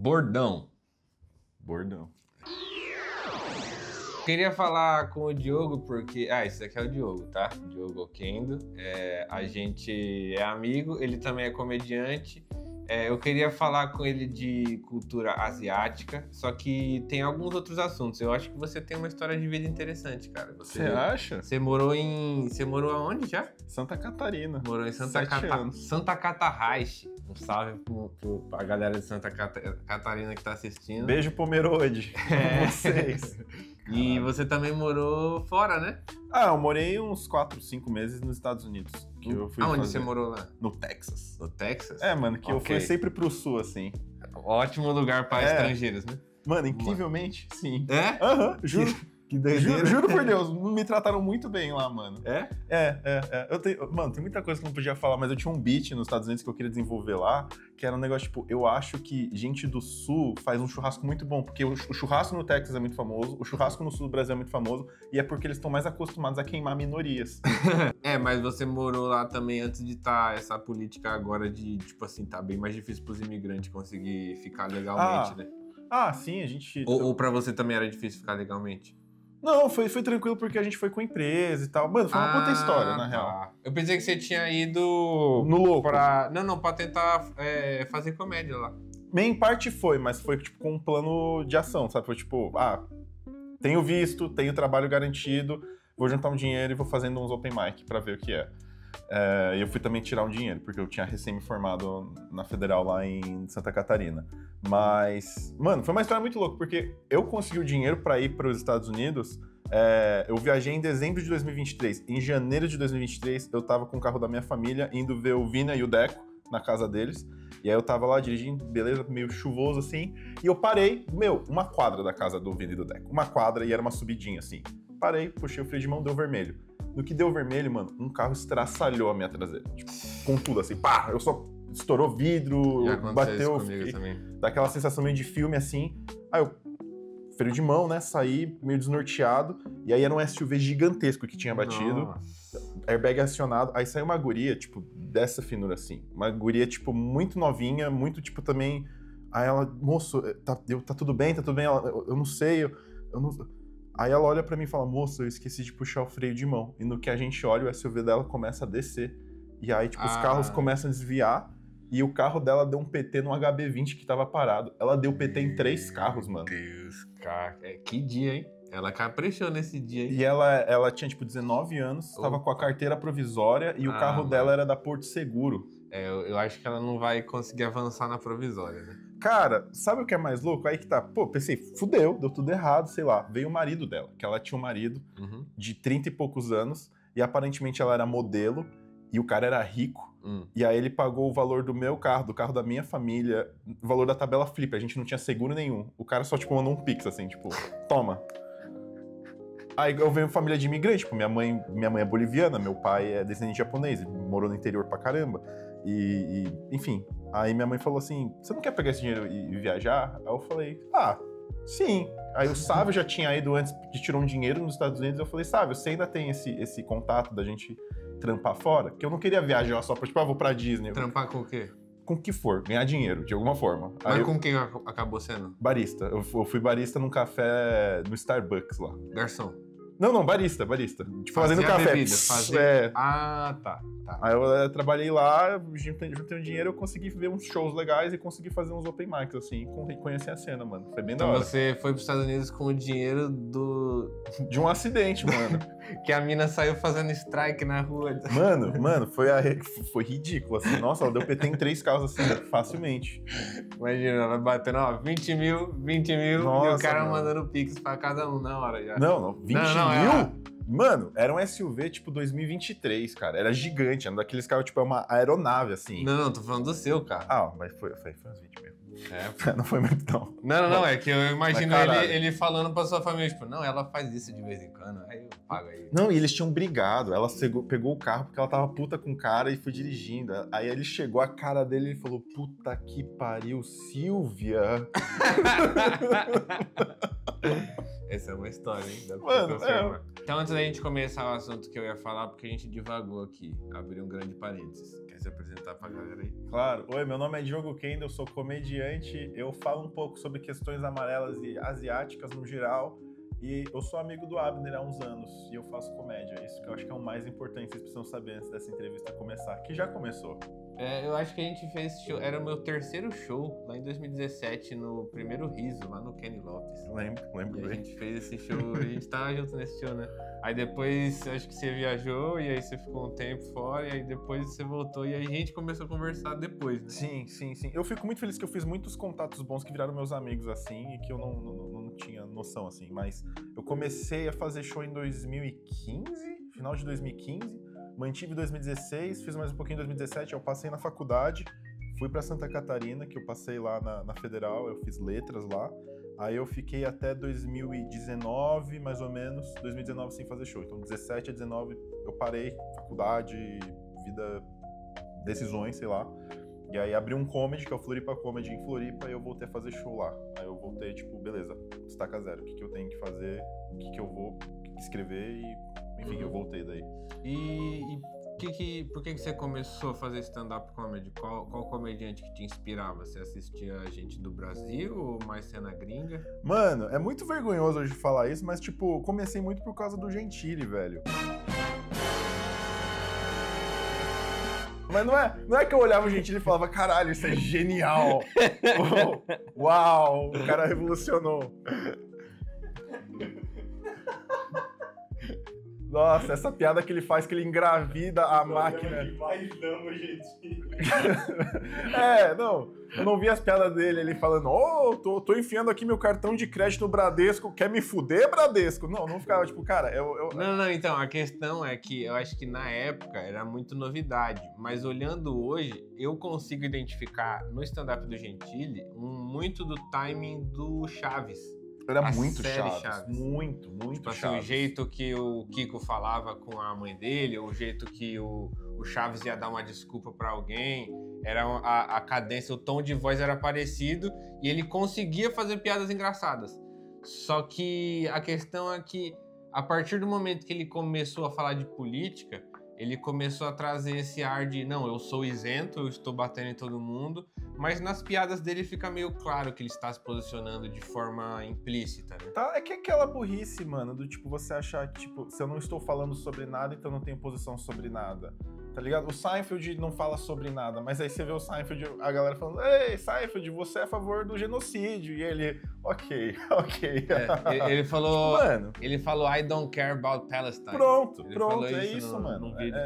Bordão. Bordão. Queria falar com o Diogo porque... esse aqui é o Diogo, tá? Diogo Oquendo. A gente é amigo, ele também é comediante. Eu queria falar com ele de cultura asiática, só que tem alguns outros assuntos. Eu acho que você tem uma história de vida interessante, cara. Você acha? Você morou aonde já? Santa Catarina. Morou em Santa Catarina. Um salve pra galera de Santa Catarina que tá assistindo. Beijo, Pomerode. Vocês. E você também morou fora, né? Eu morei uns 4, 5 meses nos Estados Unidos. Que eu fui Aonde você morou lá? No Texas. No Texas? Mano, que eu fui sempre pro sul, assim. Ótimo lugar para estrangeiros, né? Mano, incrivelmente, sim. Aham, juro. Que doideira. Juro por Deus, me trataram muito bem lá, mano. É? Mano, tem muita coisa que eu não podia falar, mas eu tinha um beat nos Estados Unidos que eu queria desenvolver lá, que era um negócio, tipo, eu acho que gente do sul faz um churrasco muito bom, porque o churrasco no Texas é muito famoso, o churrasco no sul do Brasil é muito famoso, e é porque eles estão mais acostumados a queimar minorias. Mas você morou lá também antes de estar essa política agora de, tipo assim, tá bem mais difícil pros imigrantes conseguir ficar legalmente, né? Sim, a gente... Ou pra você também era difícil ficar legalmente? Não, foi tranquilo porque a gente foi com empresa e tal. Mano, foi uma puta história, na real. Eu pensei que você tinha ido... No louco. Pra tentar fazer comédia lá. Em parte foi, mas foi tipo com um plano de ação, sabe? Foi tipo, tenho visto, tenho trabalho garantido, vou juntar um dinheiro e vou fazendo uns open mic pra ver o que é. E eu fui também tirar um dinheiro, porque eu tinha recém me formado na Federal lá em Santa Catarina. Mas, mano, foi uma história muito louca, porque eu consegui o dinheiro pra ir para os Estados Unidos. Eu viajei em dezembro de 2023. Em janeiro de 2023, eu tava com o carro da minha família, indo ver o Vina e o Deco na casa deles. E aí eu tava lá dirigindo, beleza, meio chuvoso assim. E eu parei, uma quadra da casa do Vina e do Deco. Uma quadra e era uma subidinha assim. Parei, puxei o freio de mão, deu vermelho. No que deu vermelho, mano, um carro estraçalhou a minha traseira. Tipo, com tudo assim, pá! Estourou vidro, bateu. Daquela sensação meio de filme assim. Aí eu, freio de mão, né? Saí meio desnorteado. E aí era um SUV gigantesco que tinha batido. Nossa. Airbag acionado. Aí saiu uma guria, tipo, dessa finura assim. Uma guria, tipo, muito novinha, muito, tipo, também. Aí ela, moço, tá tudo bem? Tá tudo bem? Ela, eu não sei, eu não. Aí ela olha pra mim e fala, moço, eu esqueci de puxar o freio de mão. E no que a gente olha, o SUV dela começa a descer. E aí, tipo, os carros começam a desviar. E o carro dela deu um PT no HB20 que tava parado. Ela deu PT em 3 carros, mano. Meu Deus, cara. Que dia, hein? Ela caprichou nesse dia, hein? E ela tinha, tipo, 19 anos, tava com a carteira provisória e o carro dela era da Porto Seguro. Eu acho que ela não vai conseguir avançar na provisória, né? Cara, sabe o que é mais louco? Aí que tá, pensei, fudeu, deu tudo errado, sei lá. Veio o marido dela, que ela tinha um marido de 30 e poucos anos e aparentemente ela era modelo e o cara era rico. E aí ele pagou o valor do meu carro, do carro da minha família, o valor da tabela Flip, a gente não tinha seguro nenhum. O cara só, tipo, mandou um pix, assim, tipo, toma. Aí eu venho família de imigrante, tipo, minha mãe é boliviana, meu pai é descendente japonês, ele morou no interior pra caramba. Enfim, aí minha mãe falou assim, você não quer pegar esse dinheiro e viajar? Aí eu falei, sim. Aí o Sávio já tinha ido antes, que tirou um dinheiro nos Estados Unidos, eu falei, Sávio, você ainda tem esse contato da gente trampar fora? Que eu não queria viajar só pra, tipo, vou pra Disney. Trampar com o quê? Com o que for, ganhar dinheiro, de alguma forma. Mas com quem acabou sendo? Barista. Eu fui barista num café no Starbucks lá. Garçom? Não, barista. Tipo, fazendo café. Bebida, tá. Aí eu trabalhei lá, juntei um dinheiro, eu consegui ver uns shows legais e consegui fazer uns open mics, assim, conhecer a cena, mano. Foi bem da hora. Então você foi pros Estados Unidos com o dinheiro de um acidente, mano. Que a mina saiu fazendo strike na rua. Mano, foi ridículo, assim. Nossa, ela deu PT em 3 carros, assim, facilmente. Imagina, ela batendo, 20 mil, nossa, e o cara mandando pix pra cada um na hora já. Não, 20 mil? Mano, era um SUV, tipo, 2023, cara. Era gigante, era daqueles carros, tipo, é uma aeronave, assim. Não, tô falando do seu, cara. Mas foi uns 20 mil. Não foi muito, não. Não, é que eu imagino ele falando pra sua família, tipo, não, ela faz isso de vez em quando, aí eu pago aí. Não, e eles tinham brigado, ela pegou o carro porque ela tava puta com o cara e foi dirigindo. Aí ele chegou, a cara dele e falou, puta que pariu, Silvia. Essa é uma história, hein? Dá pra Mano, confirmar. Então, antes da gente começar o assunto que eu ia falar, porque a gente divagou aqui, abri um grande parênteses. Quer se apresentar pra galera aí? Claro. Oi, meu nome é Diogo Kendall, eu sou comediante. Eu falo um pouco sobre questões amarelas e asiáticas no geral. E eu sou amigo do Abner há uns anos e eu faço comédia. Isso que eu acho que é o mais importante, vocês precisam saber antes dessa entrevista começar, que já começou. Eu acho que a gente fez show, era o meu terceiro show, lá em 2017, no primeiro Riso, lá no Kenny Lopes. Lembro E a bem. gente fez esse show, a gente tava junto nesse show, né? Aí depois, acho que você viajou, e aí você ficou um tempo fora, e aí depois você voltou, e aí a gente começou a conversar depois, né? Sim. Eu fico muito feliz que eu fiz muitos contatos bons que viraram meus amigos, assim, e que eu não tinha noção, assim. Mas eu comecei a fazer show em 2015, final de 2015, mantive em 2016, fiz mais um pouquinho em 2017, eu passei na faculdade, fui pra Santa Catarina, que eu passei lá na Federal, eu fiz letras lá. Aí eu fiquei até 2019, mais ou menos, 2019 sem fazer show. Então, 17 a 19 eu parei, faculdade, vida, decisões, sei lá. E aí abri um comedy, que é o Floripa Comedy em Floripa, e eu voltei a fazer show lá. Aí eu voltei, tipo, beleza, destaca zero. O que eu tenho que fazer, o que eu vou escrever e, enfim, eu voltei daí. Por que você começou a fazer stand-up comedy? Qual comediante que te inspirava? Você assistia a gente do Brasil ou mais cena gringa? Mano, é muito vergonhoso hoje falar isso, mas, tipo, comecei muito por causa do Gentili, velho. Mas não é que eu olhava o Gentili e falava, caralho, isso é genial. Uau, o cara revolucionou. Nossa, essa piada que ele faz, que ele engravida a máquina. Imaginamos, gente. Eu não vi as piadas dele, ele falando, tô enfiando aqui meu cartão de crédito no Bradesco, quer me fuder, Bradesco? Não ficava, tipo, cara, Não, então, a questão é que eu acho que na época era muito novidade, mas olhando hoje, eu consigo identificar no stand-up do Gentili muito do timing do Chaves. Era A muito série Chaves. Muito Tipo assim, Chaves. o jeito que o Kiko falava com a mãe dele, ou o jeito que o Chaves ia dar uma desculpa pra alguém, era a cadência, o tom de voz era parecido e ele conseguia fazer piadas engraçadas. Só que a questão é que a partir do momento que ele começou a falar de política, ele começou a trazer esse ar de, não, eu sou isento, eu estou batendo em todo mundo, mas nas piadas dele fica meio claro que ele está se posicionando de forma implícita, né? Tá, é que aquela burrice, mano, do tipo, você achar que, tipo, se eu não estou falando sobre nada, então não tenho posição sobre nada. Tá ligado? O Seinfeld não fala sobre nada, mas aí você vê o Seinfeld, a galera falando, ei, Seinfeld, você é a favor do genocídio. E ele, ok. Ele falou, tipo, mano, ele falou, I don't care about Palestine. Pronto, Falou é isso, no mano. vídeo.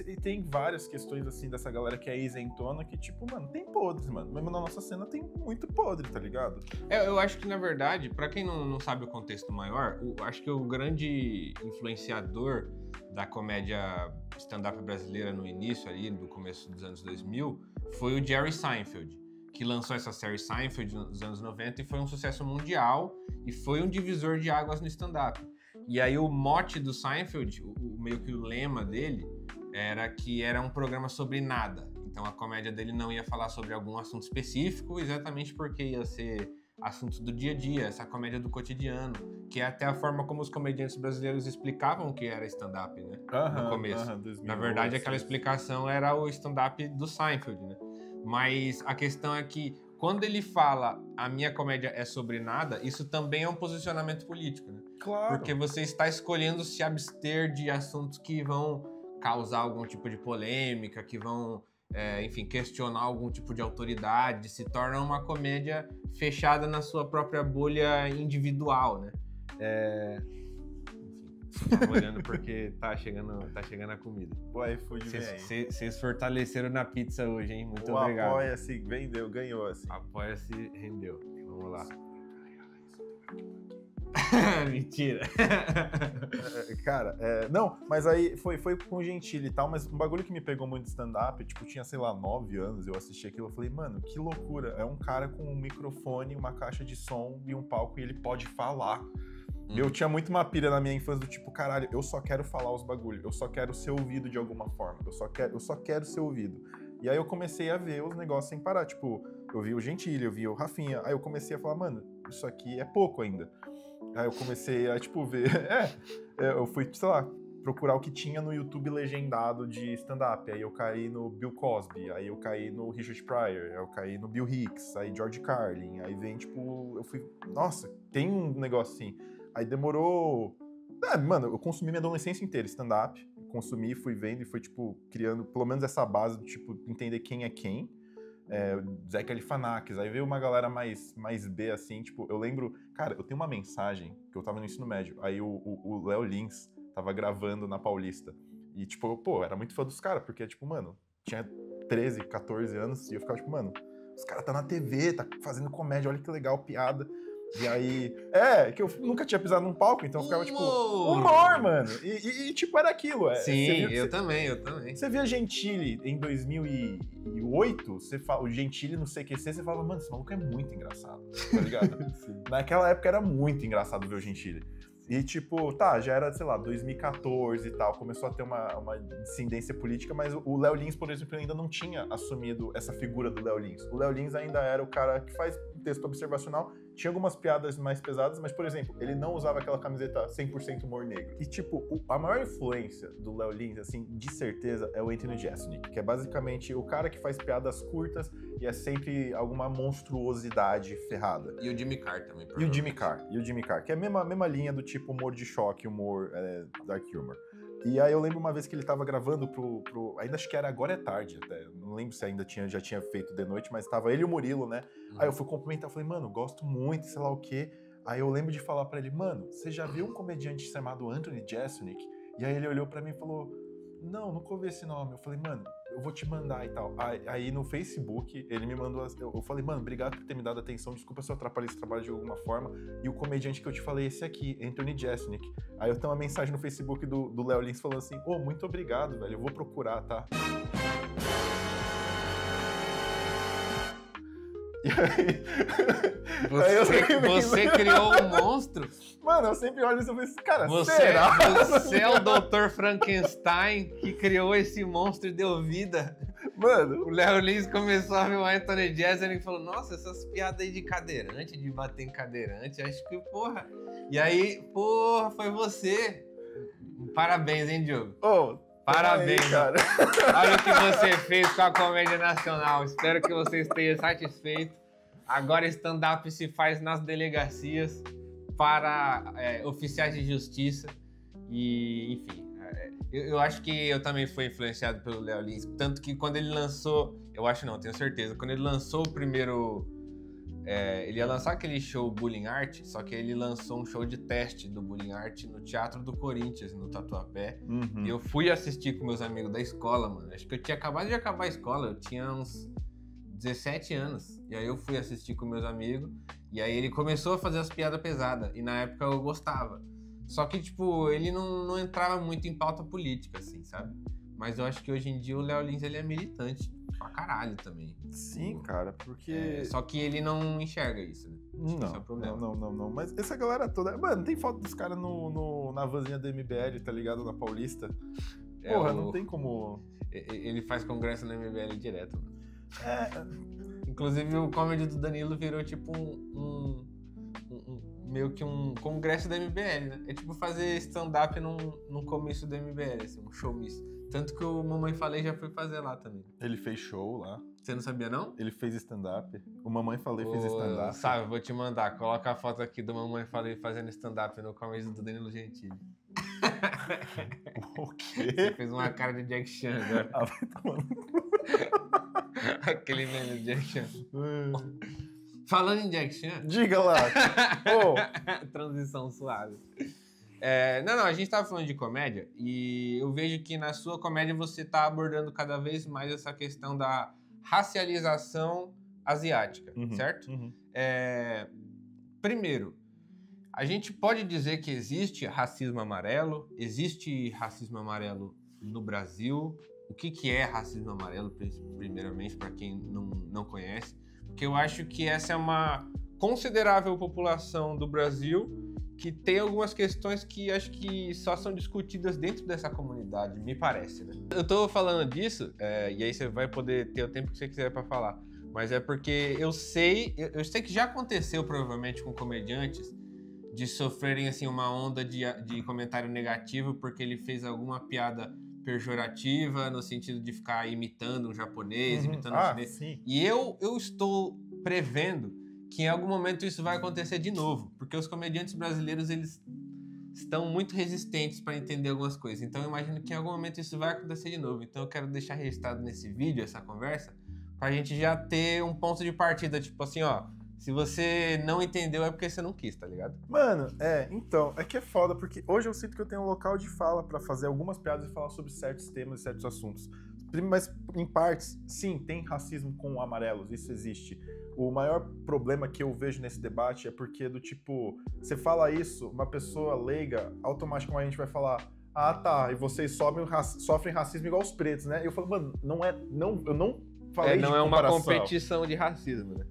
E tem várias questões, assim, dessa galera que é isentona que, tipo, mano, tem podres, mano. Mesmo na nossa cena tem muito podre, tá ligado? Eu acho que, na verdade, pra quem não sabe o contexto maior, acho que o grande influenciador da comédia stand-up brasileira no início, ali, no começo dos anos 2000, foi o Jerry Seinfeld, que lançou essa série Seinfeld nos anos 90 e foi um sucesso mundial e foi um divisor de águas no stand-up. E aí o mote do Seinfeld, meio que o lema dele, era que era um programa sobre nada. Então a comédia dele não ia falar sobre algum assunto específico, exatamente porque ia ser assuntos do dia a dia, essa comédia do cotidiano, que é até a forma como os comediantes brasileiros explicavam o que era stand-up, né? No começo. 2008, Na verdade, aquela explicação era o stand-up do Seinfeld, né? Mas a questão é que quando ele fala a minha comédia é sobre nada, isso também é um posicionamento político, né? Claro. Porque você está escolhendo se abster de assuntos que vão causar algum tipo de polêmica, que vão, enfim, questionar algum tipo de autoridade, se torna uma comédia fechada na sua própria bolha individual, né? Enfim, tô olhando porque tá chegando a comida. O iFood vem aí. Vocês fortaleceram na pizza hoje, hein? Muito o obrigado. Apoia-se, vendeu, ganhou, assim. Apoia-se, rendeu. Vamos lá. Mentira. Cara, não, mas aí foi com o Gentili e tal, mas um bagulho que me pegou muito de stand-up, tipo, tinha, sei lá, 9 anos, eu assisti aquilo, eu falei, mano, que loucura, é um cara com um microfone, uma caixa de som e um palco e ele pode falar. Eu tinha muito uma pira na minha infância do tipo, caralho, eu só quero falar os bagulhos, eu só quero ser ouvido de alguma forma, eu só quero ser ouvido. E aí eu comecei a ver os negócios sem parar, tipo, eu vi o Gentili, eu vi o Rafinha. Aí eu comecei a falar, mano, isso aqui é pouco ainda. Aí eu comecei a, tipo, ver... eu fui, sei lá, procurar o que tinha no YouTube legendado de stand-up. Aí eu caí no Bill Cosby, aí eu caí no Richard Pryor, aí eu caí no Bill Hicks, aí George Carlin. Aí vem, tipo, eu fui... Nossa, tem um negócio assim. Aí demorou... mano, eu consumi minha adolescência inteira stand-up. Consumi, fui vendo e foi, tipo, criando pelo menos essa base, tipo, entender quem é quem. Zé Galifianakis, aí veio uma galera mais B, assim, tipo, eu lembro... Cara, eu tenho uma mensagem, que eu tava no ensino médio, aí o Léo Lins tava gravando na Paulista, e, tipo, pô, era muito fã dos caras, porque, tipo, mano, tinha 13, 14 anos, e eu ficava, tipo, mano, os caras tá na TV, tá fazendo comédia, olha que legal, piada... E aí... que eu nunca tinha pisado num palco, então eu ficava, tipo... Humor, mano! E tipo, era aquilo. Sim, eu também. Você via Gentili em 2008, o Gentili no CQC, você falava, mano, esse maluco é muito engraçado, tá ligado? Naquela época era muito engraçado ver o Gentili. E, tipo, já era, sei lá, 2014 e tal, começou a ter uma dissidência política, mas o Léo Lins, por exemplo, ainda não tinha assumido essa figura do Léo Lins. O Léo Lins ainda era o cara que faz texto observacional, tinha algumas piadas mais pesadas, mas, por exemplo, ele não usava aquela camiseta 100% humor negro. E, tipo, a maior influência do Léo Lins, assim, de certeza, é o Anthony Jeselnik, que é basicamente o cara que faz piadas curtas e é sempre alguma monstruosidade ferrada. E o Jimmy Carr também. E o Jimmy Carr, que é a mesma linha do tipo humor de choque, humor dark humor. E aí eu lembro uma vez que ele tava gravando ainda acho que era Agora é Tarde até, não lembro se ainda já tinha feito de noite, mas tava ele e o Murilo, né? Aí eu fui cumprimentar, falei, mano, gosto muito, sei lá o quê. Aí eu lembro de falar pra ele, mano, você já viu um comediante chamado Anthony Jeselnik? E aí ele olhou pra mim e falou, não, nunca ouvi esse nome. Eu falei, mano, eu vou te mandar e tal. Aí no Facebook, ele me mandou... Eu falei, mano, obrigado por ter me dado atenção. Desculpa se eu atrapalhei esse trabalho de alguma forma. E o comediante que eu te falei, esse aqui, Anthony Jeselnik. Aí eu tenho uma mensagem no Facebook do Léo Lins falando assim, muito obrigado, velho. Eu vou procurar, tá? E aí... Você criou um monstro? Mano, eu sempre olho isso e penso, cara, será? Você é o Dr. Frankenstein que criou esse monstro e deu vida. Mano... O Léo Lins começou a ver o Anthony Jeselnik e falou, nossa, essas piadas aí de cadeirante, de bater em cadeirante, acho que, porra... E aí, porra, foi você. Parabéns, hein, Diogo? Parabéns, aí, cara. Olha o que você fez com a comédia nacional. Espero que você esteja satisfeito. Agora stand-up se faz nas delegacias para oficiais de justiça. E, enfim, eu acho que eu também fui influenciado pelo Léo Lins. Tanto que quando ele lançou, eu acho não, tenho certeza, quando ele lançou o primeiro... ele ia lançar aquele show Bullying Art, só que ele lançou um show de teste do Bullying Art no Teatro do Corinthians, no Tatuapé. E eu fui assistir com meus amigos da escola, mano. Acho que eu tinha acabado de acabar a escola, eu tinha uns 17 anos. E aí eu fui assistir com meus amigos, e aí ele começou a fazer as piadas pesadas, e na época eu gostava. Só que, tipo, ele não entrava muito em pauta política, assim, sabe? Mas eu acho que hoje em dia o Léo Lins, ele é militante. Pra caralho também. Sim, cara, porque... só que ele não encherga isso, né? Esse é o problema. Não. Mas essa galera toda... Mano, tem foto dos caras na vanzinha do MBL, tá ligado? Na Paulista. Porra, não tem como... Ele faz congresso no MBL direto, mano. Inclusive o comedy do Danilo virou tipo meio que um congresso da MBL, né? É tipo fazer stand-up num comício do MBL, assim, um showmício. Tanto que o Mamãe Falei já foi fazer lá também. Ele fez show lá. Você não sabia, não? Ele fez stand-up. O Mamãe Falei fez stand-up. Sabe, vou te mandar. Coloca a foto aqui do Mamãe Falei fazendo stand-up no comedy do Danilo Gentili. O quê? Você fez uma cara de Jack Chan agora. Vai tomando. Aquele meme do Jack Chan. Falando em Jack Chan... Diga lá. Transição suave. Não, a gente tava falando de comédia e eu vejo que na sua comédia você tá abordando cada vez mais essa questão da racialização asiática, certo? Primeiro, a gente pode dizer que existe racismo amarelo no Brasil. O que é racismo amarelo, primeiramente, para quem não conhece? Porque eu acho que essa é uma considerável população do Brasil que tem algumas questões que acho que só são discutidas dentro dessa comunidade, me parece, né? Eu tô falando disso, e aí você vai poder ter o tempo que você quiser para falar, Mas é porque eu sei que já aconteceu provavelmente com comediantes de sofrerem assim uma onda de comentário negativo porque ele fez alguma piada pejorativa no sentido de ficar imitando um japonês, imitando um chinês. Sim. E eu estou prevendo que em algum momento isso vai acontecer de novo, porque os comediantes brasileiros, eles estão muito resistentes para entender algumas coisas. Então eu imagino que em algum momento isso vai acontecer de novo. Então eu quero deixar registrado nesse vídeo essa conversa pra gente já ter um ponto de partida, tipo assim, ó, se você não entendeu é porque você não quis, tá ligado? Mano, então, é que é foda, porque hoje eu sinto que eu tenho um local de fala pra fazer algumas piadas e falar sobre certos temas e certos assuntos. Mas, em partes, sim, tem racismo com amarelos, isso existe. O maior problema que eu vejo nesse debate é porque, do tipo, você fala isso, uma pessoa leiga, automaticamente a gente vai falar, ah, tá, e vocês sofrem racismo igual os pretos, né? Eu falo, mano, eu não falei de não é uma comparação. competição de racismo, né?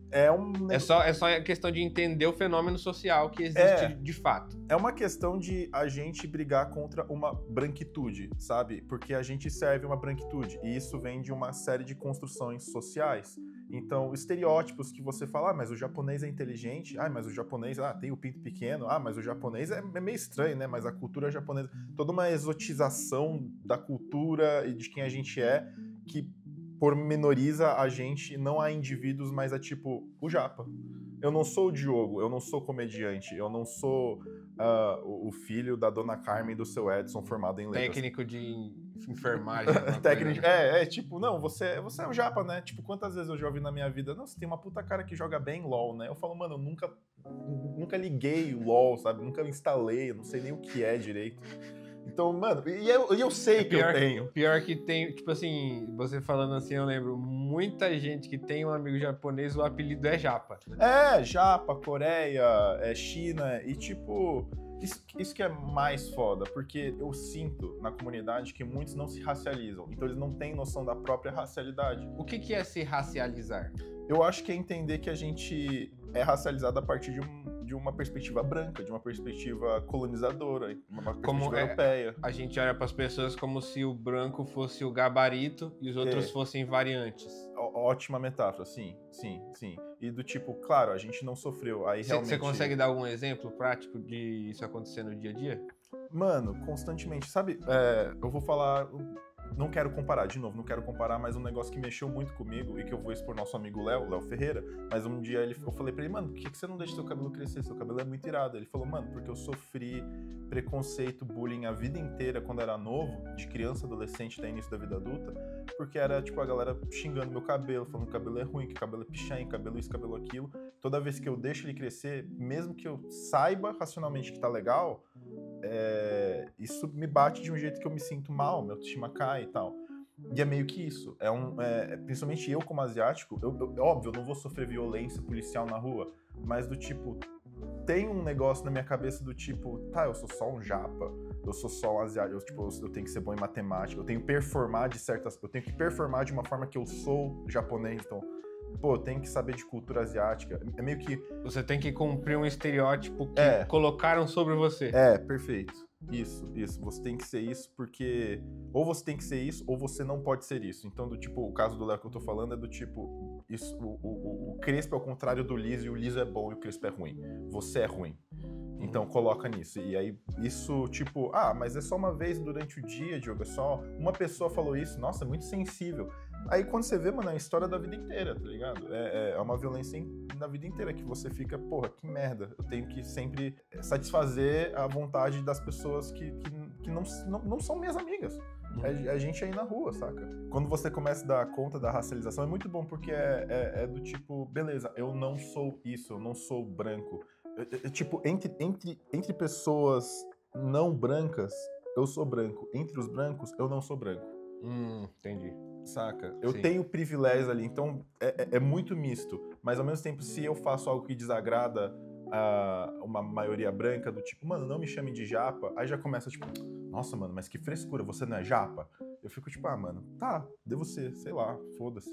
É só a questão de entender o fenômeno social que existe de fato. É uma questão de a gente brigar contra uma branquitude, sabe? Porque a gente serve uma branquitude, e isso vem de uma série de construções sociais. Então, estereótipos que você fala, mas o japonês é inteligente, mas o japonês, tem o pinto pequeno, mas o japonês é meio estranho, né? Mas a cultura japonesa, toda uma exotização da cultura e de quem a gente é, que pormenoriza a gente, não a indivíduos, mas a tipo, o japa. Eu não sou o Diogo, eu não sou comediante, eu não sou o filho da Dona Carmen e do seu Edson formado em letras. Técnico de enfermagem. Técnico, tipo, não, você é um japa, né? Tipo, quantas vezes eu já ouvi na minha vida, não, você tem uma puta cara que joga bem LOL, né? Eu falo, mano, eu nunca liguei o LOL, sabe? Nunca instalei, eu não sei nem o que é direito. Então, mano, e eu sei que eu tenho. Pior que tem, tipo assim, você falando assim, eu lembro, muita gente que tem um amigo japonês, o apelido é Japa. Japa, Coreia, China, e tipo, isso que é mais foda, porque eu sinto na comunidade que muitos não se racializam, então eles não têm noção da própria racialidade. O que é se racializar? Eu acho que é entender que a gente é racializado a partir de uma perspectiva branca, de uma perspectiva colonizadora, uma perspectiva europeia. A gente olha para as pessoas como se o branco fosse o gabarito e os outros fossem variantes. Ótima metáfora, sim. E do tipo, claro, a gente não sofreu. Aí realmente... Você consegue dar algum exemplo prático de isso acontecer no dia a dia? Mano, constantemente. Sabe, eu vou falar... Não quero comparar, de novo, mas um negócio que mexeu muito comigo e que eu vou expor nosso amigo Léo Ferreira, mas um dia eu falei pra ele, mano, por que você não deixa seu cabelo crescer? Seu cabelo é muito irado. Ele falou, mano, porque eu sofri preconceito, bullying a vida inteira quando era novo, de criança, adolescente, até início da vida adulta, porque era, tipo, a galera xingando meu cabelo, falando que o cabelo é ruim, que o cabelo é pichain, cabelo isso, cabelo aquilo. Toda vez que eu deixo ele crescer, mesmo que eu saiba racionalmente que tá legal, isso me bate de um jeito que eu me sinto mal, minha autoestima cai e tal. E é meio que isso. Principalmente eu como asiático, óbvio, eu não vou sofrer violência policial na rua, mas do tipo, tem um negócio na minha cabeça do tipo, eu sou só um japa, eu sou só um asiático, eu tenho que ser bom em matemática, eu tenho que performar de uma forma que eu sou japonês, então, eu tenho que saber de cultura asiática. É meio que... Você tem que cumprir um estereótipo que colocaram sobre você. Perfeito. Isso. Você tem que ser isso porque... Ou você tem que ser isso, ou você não pode ser isso. Então, do tipo, o caso do Léo que eu tô falando é do tipo... O crespo é o contrário do liso, e o liso é bom e o crespo é ruim. Você é ruim. Então, coloca nisso. E aí, isso, tipo... mas é só uma vez durante o dia, Diogo. É só uma pessoa falou isso. Nossa, é muito sensível. Aí quando você vê, mano, é a história da vida inteira, tá ligado? É uma violência na vida inteira que você fica, porra, que merda. Eu tenho que sempre satisfazer a vontade das pessoas que não são minhas amigas. É a gente aí na rua, saca? Quando você começa a dar conta da racialização, é muito bom, porque é do tipo, beleza, eu não sou isso, eu não sou branco. Tipo, entre pessoas não brancas, eu sou branco. Entre os brancos, eu não sou branco. Entendi. Saca? Eu tenho privilégios ali, então é muito misto. Mas ao mesmo tempo, se eu faço algo que desagrada uma maioria branca, do tipo, mano, não me chame de japa, aí já começa tipo, nossa, mano, mas que frescura, você não é japa? Eu fico tipo, mano, tá, devo ser, sei lá, foda-se.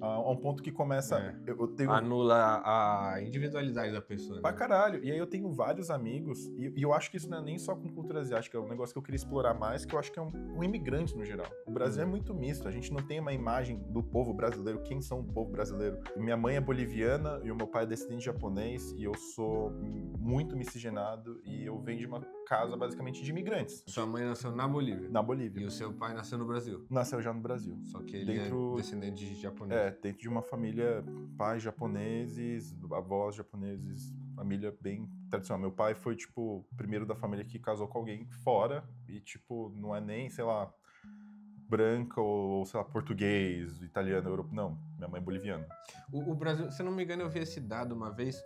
A um ponto que começa... Eu tenho... Anula a individualidade da pessoa. Pra Né? caralho. E aí eu tenho vários amigos, e eu acho que isso não é nem só com cultura asiática, é um negócio que eu queria explorar mais, que eu acho que é um imigrante no geral. O Brasil é muito misto, a gente não tem uma imagem do povo brasileiro, quem são o povo brasileiro. Minha mãe é boliviana e o meu pai é descendente japonês, e eu sou muito miscigenado, e eu venho de uma casa basicamente de imigrantes. Sua mãe nasceu na Bolívia. Na Bolívia. E o seu pai nasceu no Brasil. Nasceu já no Brasil. Só que ele é descendente de japonês. Dentro de uma família, pais japoneses, avós japoneses, família bem tradicional. Meu pai foi, tipo, o primeiro da família que casou com alguém fora e, tipo, não é nem, sei lá, branca ou, sei lá, português, italiano, europeu. Não, minha mãe é boliviana. O Brasil, se eu não me engano, eu vi esse dado uma vez.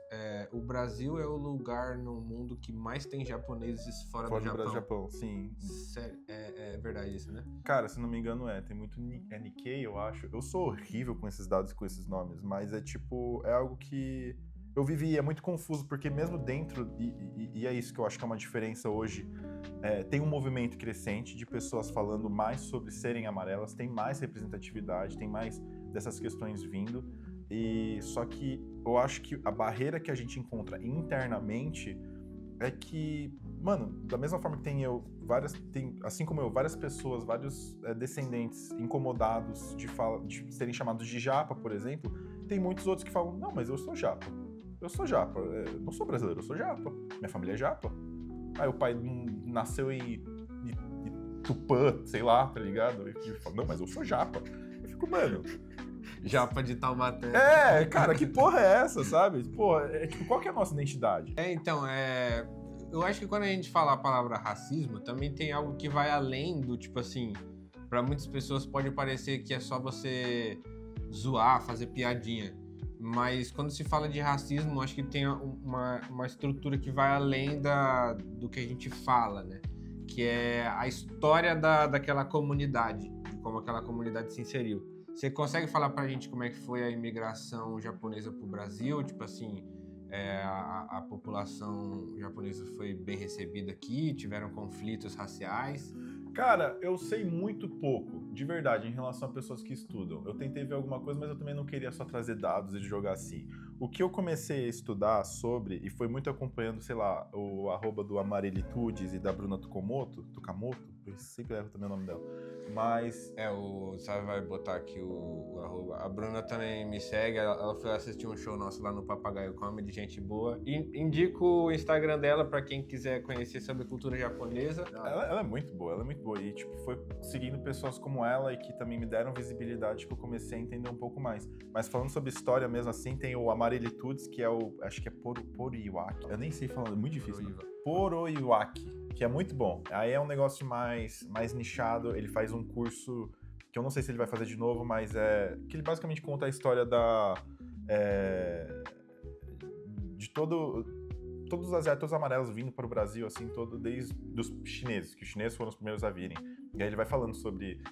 O Brasil é o lugar no mundo que mais tem japoneses fora do Japão. Fora do Japão, sim. Sério, é verdade isso, né? Cara, se não me engano tem muito Nikkei, eu acho. Eu sou horrível com esses dados e com esses nomes, mas é tipo, é algo que eu vivi e é muito confuso, porque mesmo dentro, e é isso que eu acho que é uma diferença hoje, tem um movimento crescente de pessoas falando mais sobre serem amarelas, tem mais representatividade, tem mais dessas questões vindo, e só que eu acho que a barreira que a gente encontra internamente é que, mano, da mesma forma que assim como eu, várias pessoas, vários descendentes incomodados de serem chamados de japa, por exemplo, tem muitos outros que falam, não, mas eu sou japa, eu não sou brasileiro, eu sou japa, minha família é japa. Aí o pai nasceu em Tupã, sei lá, tá ligado? E fala, não, mas eu sou japa. Eu fico, mano... Japa de Taubaté. Cara, que porra é essa, sabe? Pô, tipo, qual que é a nossa identidade? Então, eu acho que quando a gente fala a palavra racismo, também tem algo que vai além do, tipo assim, pra muitas pessoas pode parecer que é só você zoar, fazer piadinha. Mas quando se fala de racismo, acho que tem uma estrutura que vai além do que a gente fala, né? Que é a história daquela comunidade, de como aquela comunidade se inseriu. Você consegue falar pra gente como é que foi a imigração japonesa pro Brasil? Tipo assim, a população japonesa foi bem recebida aqui? Tiveram conflitos raciais? Cara, eu sei muito pouco, de verdade, em relação a pessoas que estudam. Eu tentei ver alguma coisa, mas eu também não queria só trazer dados e jogar assim. O que eu comecei a estudar sobre, e foi muito acompanhando, sei lá, o @ do Amarelitudes e da Bruna Tukamoto, eu sempre erro também o nome dela, mas... O Sábio vai botar aqui o @. A Bruna também me segue, ela foi assistir um show nosso lá no Papagaio Comedy, gente boa. Indico o Instagram dela pra quem quiser conhecer sobre cultura japonesa. Ela é muito boa, e tipo, foi seguindo pessoas como ela e que também me deram visibilidade que eu comecei a entender um pouco mais. Mas falando sobre história mesmo assim, tem o Amarelitudes, que é acho que é Poroiwaki. Eu nem sei falar, é muito difícil. Poroiwaki, que é muito bom. Aí é um negócio mais nichado, ele faz um curso que eu não sei se ele vai fazer de novo, mas que ele basicamente conta a história de todos os asiáticos amarelos vindo para o Brasil, assim, desde os chineses, que os chineses foram os primeiros a virem. E aí ele vai falando sobre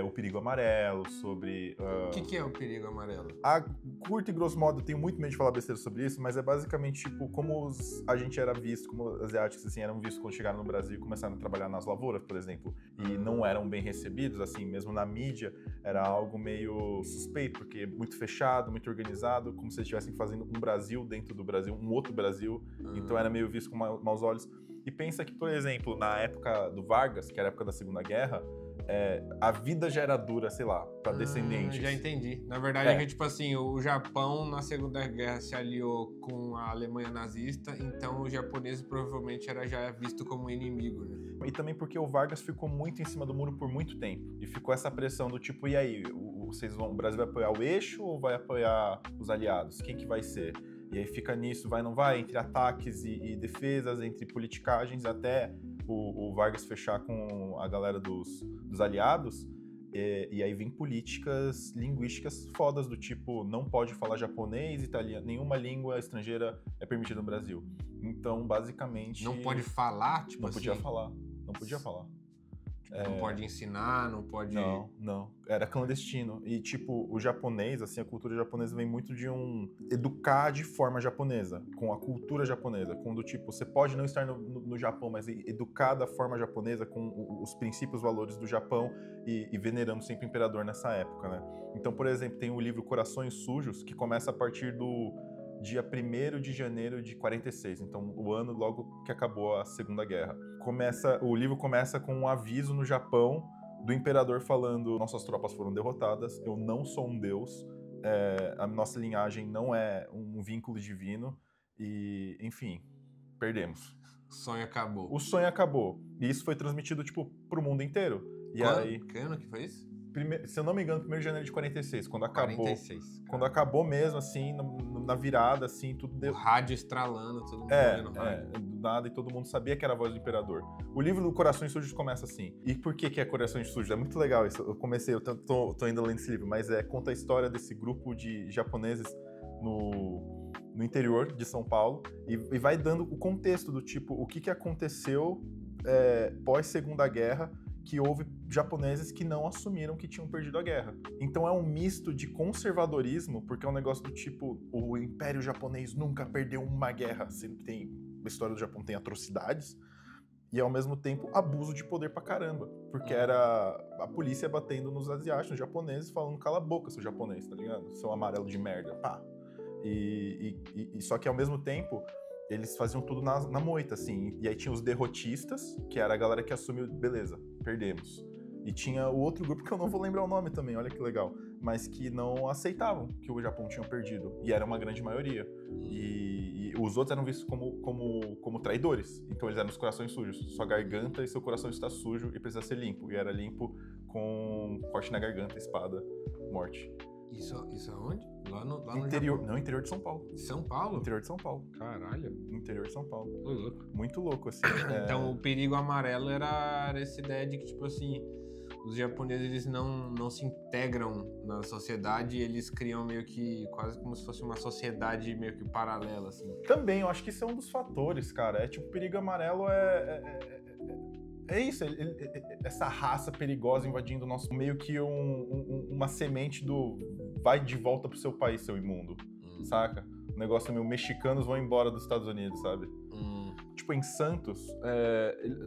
o perigo amarelo, sobre... O que é o perigo amarelo? A curto e grosso modo, eu tenho muito medo de falar besteira sobre isso, mas é basicamente, tipo, como a gente era visto, como os asiáticos, assim, eram vistos quando chegaram no Brasil e começaram a trabalhar nas lavouras, por exemplo, e não eram bem recebidos, assim, mesmo na mídia, era algo meio suspeito, porque muito fechado, muito organizado, como se eles estivessem fazendo um Brasil dentro do Brasil, um outro Brasil, então era meio visto com maus olhos. E pensa que, por exemplo, na época do Vargas, que era a época da Segunda Guerra, a vida já era dura, sei lá, para descendentes. Já entendi. Na verdade, é que, tipo assim, o Japão na Segunda Guerra se aliou com a Alemanha nazista, então o japonês provavelmente era já visto como inimigo, né? E também porque o Vargas ficou muito em cima do muro por muito tempo. E ficou essa pressão do tipo, e aí, o Brasil vai apoiar o eixo ou vai apoiar os aliados? Quem que vai ser? E aí fica nisso, vai não vai, entre ataques e defesas, entre politicagens, até o Vargas fechar com a galera dos aliados, e aí vem políticas linguísticas fodas, do tipo, não pode falar japonês, italiano, nenhuma língua estrangeira é permitida no Brasil. Então, basicamente... Não pode falar? Tipo não assim? Podia falar, não podia falar. Não pode ensinar, não pode... Não. Era clandestino. E, tipo, o japonês, assim, a cultura japonesa vem muito de educar de forma japonesa, com a cultura japonesa. Quando, tipo, você pode não estar no Japão, mas educar da forma japonesa, com os princípios, valores do Japão e venerando sempre o imperador nessa época, né? Então, por exemplo, tem o livro Corações Sujos, que começa a partir do dia 1º de janeiro de 46, então o ano logo que acabou a Segunda Guerra. O livro começa com um aviso no Japão do imperador falando: nossas tropas foram derrotadas, eu não sou um deus, a nossa linhagem não é um vínculo divino e, enfim, perdemos. O sonho acabou. O sonho acabou. E isso foi transmitido, tipo, pro mundo inteiro. E aí, que ano que foi isso? se eu não me engano, 1º de janeiro de 46, quando acabou. 46. Quando acabou mesmo, assim, na virada, assim, tudo deu. O rádio estralando, todo mundo ouvindo rádio. Do nada, e todo mundo sabia que era a voz do imperador. O livro do Corações Sujos começa assim. E por que é Corações Sujos? É muito legal isso. Eu tô ainda lendo esse livro, mas conta a história desse grupo de japoneses no interior de São Paulo e vai dando o contexto do tipo, o que aconteceu pós-Segunda Guerra, que houve japoneses que não assumiram que tinham perdido a guerra. Então é um misto de conservadorismo, porque é um negócio do tipo, o Império Japonês nunca perdeu uma guerra, sendo que a história do Japão tem atrocidades, e ao mesmo tempo abuso de poder pra caramba, porque era a polícia batendo nos asiáticos, nos japoneses, falando: cala a boca, seu japonês, tá ligado? Seu amarelo de merda, pá. E só que ao mesmo tempo eles faziam tudo na moita, assim. E aí tinha os derrotistas, que era a galera que assumiu: beleza, perdemos. E tinha o outro grupo, que eu não vou lembrar o nome também, olha que legal, mas que não aceitavam que o Japão tinha perdido. E era uma grande maioria. E os outros eram vistos como traidores. Então eles eram os corações sujos. Sua garganta e seu coração está sujo e precisa ser limpo. E era limpo com corte na garganta, espada, morte. Isso aonde? Lá no interior, Japão? não, interior de São Paulo. São Paulo? Interior de São Paulo. Caralho. Interior de São Paulo. Louco. Muito louco, assim. Então o perigo amarelo era essa ideia de que, tipo assim, os japoneses, eles não se integram na sociedade, eles criam meio que, quase como se fosse uma sociedade meio que paralela, assim. Também, eu acho que isso é um dos fatores, cara. Tipo, o perigo amarelo é isso, essa raça perigosa invadindo o nosso... Meio que uma semente do vai de volta pro seu país, seu imundo, saca? O negócio meio mexicanos vão embora dos Estados Unidos, sabe? Tipo, em Santos,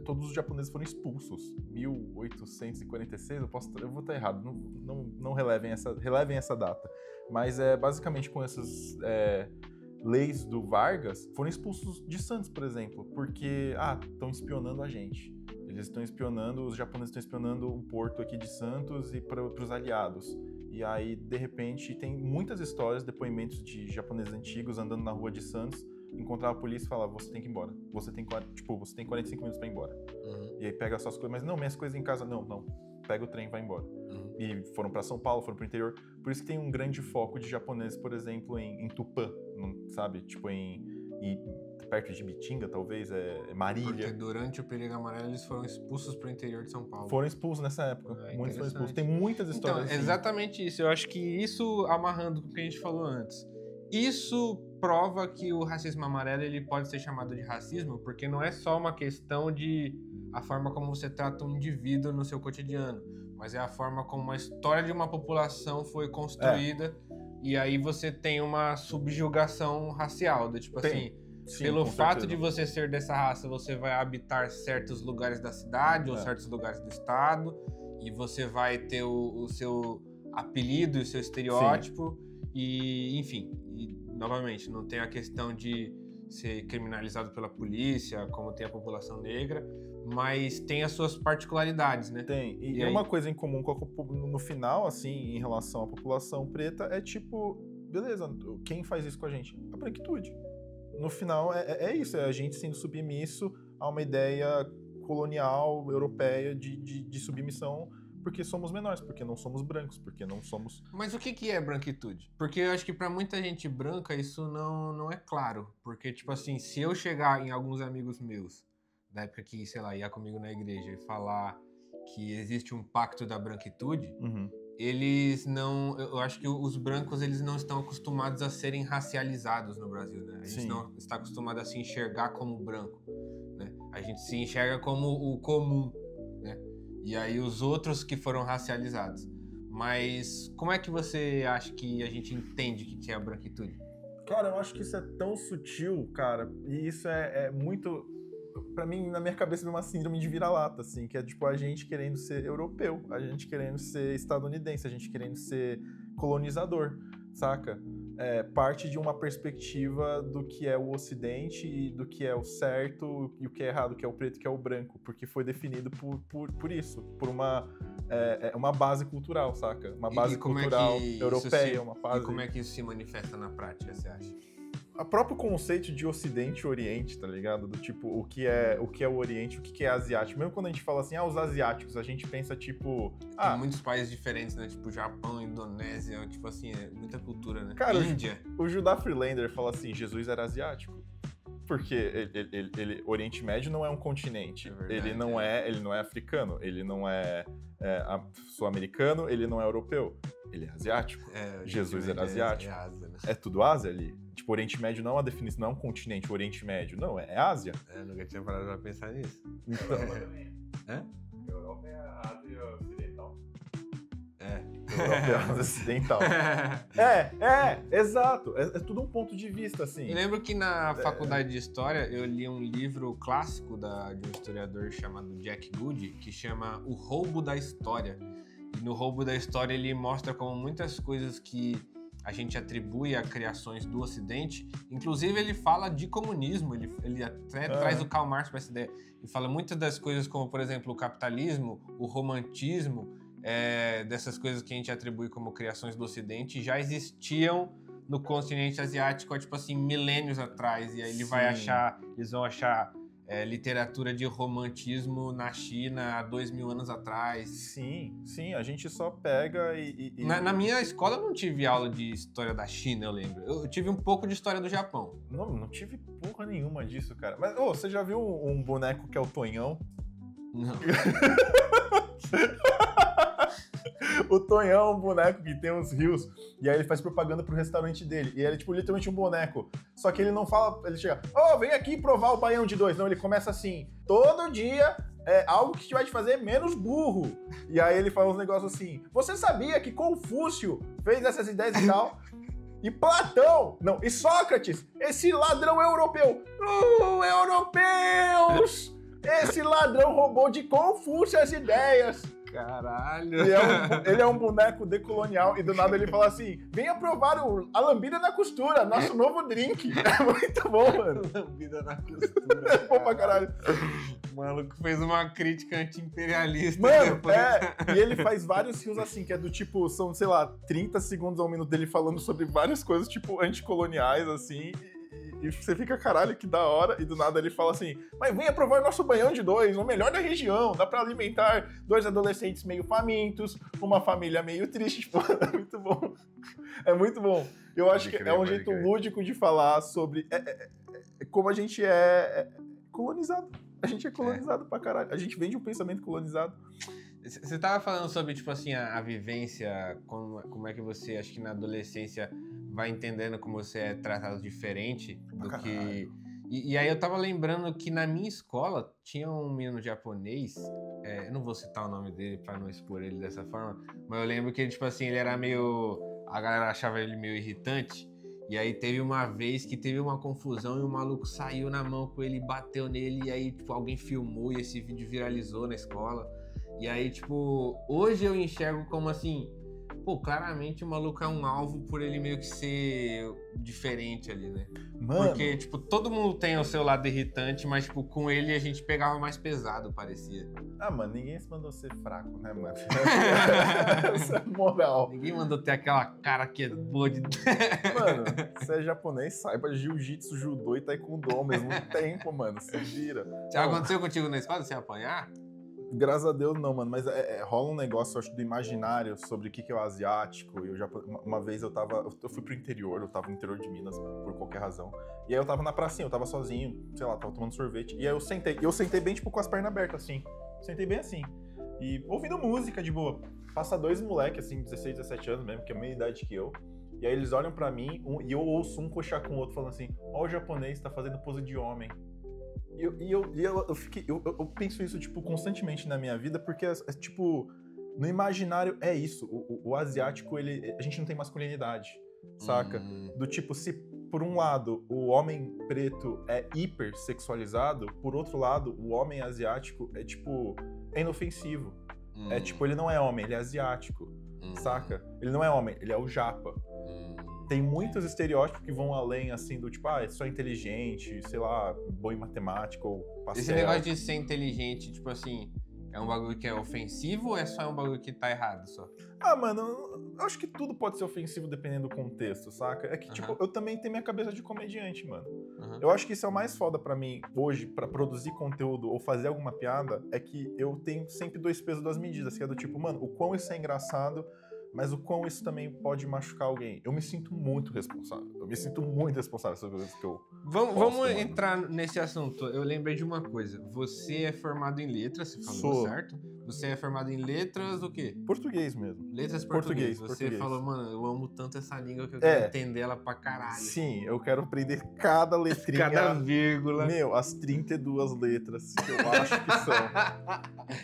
todos os japoneses foram expulsos. 1846, eu vou estar errado, não relevem essa data. Mas basicamente com essas leis do Vargas, foram expulsos de Santos, por exemplo, porque estão espionando a gente. Eles estão espionando, os japoneses estão espionando o porto aqui de Santos e para os aliados. E aí, de repente, tem muitas histórias, depoimentos de japoneses antigos andando na rua de Santos, encontrar a polícia e falar: você tem que ir embora. Você tem 45 minutos para ir embora. E aí pega suas coisas, mas não, minhas coisas em casa, não. Pega o trem e vai embora. E foram para São Paulo, foram para o interior. Por isso que tem um grande foco de japoneses, por exemplo, em Tupã, sabe? Tipo, perto de Bitinga, talvez, Marília. Porque durante o perigo amarelo eles foram expulsos pro interior de São Paulo. Foram expulsos nessa época. Muitos foram expulsos. Tem muitas histórias então, assim. Exatamente isso. Eu acho que isso, amarrando com o que a gente falou antes, isso prova que o racismo amarelo ele pode ser chamado de racismo, porque não é só uma questão de a forma como você trata um indivíduo no seu cotidiano, mas é a forma como a história de uma população foi construída, e aí você tem uma subjugação racial, tipo assim... Sim, pelo fato certeza. De você ser dessa raça, você vai habitar certos lugares da cidade ou certos lugares do estado, e você vai ter o seu apelido, o seu estereótipo, e enfim, novamente, não tem a questão de ser criminalizado pela polícia, como tem a população negra, mas tem as suas particularidades, né? Tem, e uma coisa em comum no final, assim, em relação à população preta, é tipo, beleza, quem faz isso com a gente? A branquitude. No final, é isso, é a gente sendo submisso a uma ideia colonial, europeia de submissão, porque somos menores, porque não somos brancos, porque não somos... Mas o que é branquitude? Porque eu acho que pra muita gente branca isso não é claro, porque, tipo assim, se eu chegar em alguns amigos meus, da época que, sei lá, ia comigo na igreja e falar que existe um pacto da branquitude... Eles não... Eu acho que os brancos, eles não estão acostumados a serem racializados no Brasil, né? A gente não está acostumado a se enxergar como branco, né? A gente se enxerga como o comum, né? E aí os outros que foram racializados. Mas como é que você acha que a gente entende o que é a branquitude? Cara, eu acho que isso é tão sutil, cara, e isso é muito... Pra mim, na minha cabeça, é uma síndrome de vira-lata, assim, que é tipo a gente querendo ser europeu, a gente querendo ser estadunidense, a gente querendo ser colonizador, saca? Parte de uma perspectiva do que é o Ocidente e do que é o certo e o que é errado, o que é o preto e o que é o branco, porque foi definido por isso, por uma base cultural, saca? Uma base cultural europeia, uma base... E como é que isso se manifesta na prática, você acha? O próprio conceito de Ocidente e Oriente, tá ligado? Do tipo, o que é o Oriente, o que é asiático. Mesmo quando a gente fala assim, os asiáticos, a gente pensa tipo... Tem muitos países diferentes, né? Tipo, Japão, Indonésia, tipo assim, muita cultura, né? Cara, Índia. O Judá Freelander fala assim, Jesus era asiático. Porque Oriente Médio não é um continente. Verdade, ele não é africano, ele não é sul-americano, ele não é europeu. Ele é asiático. Jesus era asiático. É Ásia, né? É tudo Ásia ali. Tipo, o Oriente Médio não é uma definição, não é um continente, o Oriente Médio. Não, é Ásia. Nunca tinha parado pra pensar nisso. Então, Europa é a Ásia Ocidental. Europa é Ásia Ocidental. Exato. É tudo um ponto de vista, assim. Eu lembro que na faculdade de História eu li um livro clássico de um historiador chamado Jack Goody, que chama O Roubo da História. E no Roubo da História ele mostra como muitas coisas que a gente atribui a criações do Ocidente, inclusive ele fala de comunismo, ele até traz o Karl Marx para essa ideia, e fala muitas das coisas como, por exemplo, o capitalismo, o romantismo, dessas coisas que a gente atribui como criações do Ocidente, já existiam no continente asiático há, tipo assim, milênios atrás, e aí eles vão achar literatura de romantismo na China há 2000 anos atrás. Sim, a gente só pega e... Na minha escola eu não tive aula de história da China, eu lembro. Eu tive um pouco de história do Japão. Não tive porra nenhuma disso, cara. Mas, você já viu um boneco que é o Tonhão? Não. O Tonhão é um boneco que tem uns rios, e aí ele faz propaganda pro restaurante dele. E ele é, tipo, literalmente um boneco. Só que ele não fala, ele chega, vem aqui provar o baião de 2. Não, ele começa assim, todo dia algo que vai te fazer menos burro. E aí ele fala uns negócios assim, você sabia que Confúcio fez essas ideias e tal? E Platão, não, e Sócrates, esse ladrão europeu. Europeus! Esse ladrão roubou de Confúcio as ideias. Caralho! Ele é um boneco decolonial e do nada ele fala assim, venha provar a lambida na costura, nosso novo drink. É muito bom, mano. Lambida na costura. É bom pra caralho. O maluco fez uma crítica anti-imperialista. Mano, e ele faz vários rios assim, que é do tipo, são, sei lá, 30 segundos a um minuto dele falando sobre várias coisas, tipo, anticoloniais, assim, e você fica, caralho, que da hora, e do nada ele fala assim, mas venha provar nosso banhão de 2, o melhor da região, dá pra alimentar 2 adolescentes meio famintos, uma família meio triste, tipo, é muito bom. É muito bom. Eu acho que é um jeito lúdico de falar sobre como a gente é colonizado. A gente é colonizado pra caralho. A gente vem de um pensamento colonizado. Você tava falando sobre, tipo assim, a vivência, como é que você, acho que na adolescência, vai entendendo como você é tratado diferente do que... E aí eu tava lembrando que na minha escola tinha um menino japonês, eu não vou citar o nome dele pra não expor ele dessa forma, mas eu lembro que ele, tipo assim, ele era meio... A galera achava ele meio irritante, e aí teve uma vez que teve uma confusão e o maluco saiu na mão com ele, bateu nele, e aí, tipo, alguém filmou e esse vídeo viralizou na escola. E aí, tipo, hoje eu enxergo como assim, pô, claramente o maluco é um alvo por ele meio que ser diferente ali, né? Mano. Porque, tipo, todo mundo tem o seu lado irritante, mas, tipo, com ele a gente pegava mais pesado, parecia. Mano, ninguém se mandou ser fraco, né, mano? Essa é moral. Ninguém mandou ter aquela cara que é boa de... Mano, você é japonês, saiba jiu-jitsu, judô e taekwondo ao mesmo tempo, mano. Se vira. Já aconteceu contigo na escola, você apanhar? Graças a Deus não, mano, mas rola um negócio, eu acho, do imaginário sobre o que é o asiático. Eu já, uma vez eu fui pro interior, eu tava no interior de Minas, por qualquer razão. E aí eu tava na pracinha, eu tava sozinho, sei lá, tava tomando sorvete. E aí eu sentei bem, tipo, com as pernas abertas, assim. Sentei bem assim. E ouvindo música de boa. Passa 2 moleques, assim, 16, 17 anos mesmo, que é a mesma idade que eu. E aí eles olham pra mim e eu ouço um coxar com o outro falando assim, ó, o japonês tá fazendo pose de homem. Eu penso isso, tipo, constantemente na minha vida, porque, tipo, no imaginário é isso. O asiático, a gente não tem masculinidade, saca? Do tipo, se por um lado o homem preto é hipersexualizado, por outro lado, o homem asiático é, tipo, é inofensivo. É tipo, ele não é homem, ele é asiático, saca? Ele não é homem, ele é o japa. Tem muitos estereótipos que vão além, assim, do tipo, é só inteligente, sei lá, bom em matemática ou pastel. Esse negócio de ser inteligente, tipo assim, é um bagulho que é ofensivo ou é só um bagulho que tá errado só? Mano, eu acho que tudo pode ser ofensivo dependendo do contexto, saca? É que, tipo, eu também tenho minha cabeça de comediante, mano. Eu acho que isso é o mais foda pra mim hoje, pra produzir conteúdo ou fazer alguma piada, é que eu tenho sempre 2 pesos, 2 medidas, que é do tipo, mano, o quão isso é engraçado, mas o quão isso também pode machucar alguém. Eu me sinto muito responsável. Eu me sinto muito responsável sobre as coisas que eu Vamos entrar nesse assunto. Eu lembrei de uma coisa. Você é formado em letras, você falou, certo? Você é formado em letras o quê? Português mesmo. Letras português. Você português. Falou, mano, eu amo tanto essa língua que eu quero entender ela pra caralho. Sim, eu quero aprender cada letrinha. Cada vírgula. Meu, as 32 letras que eu acho que são.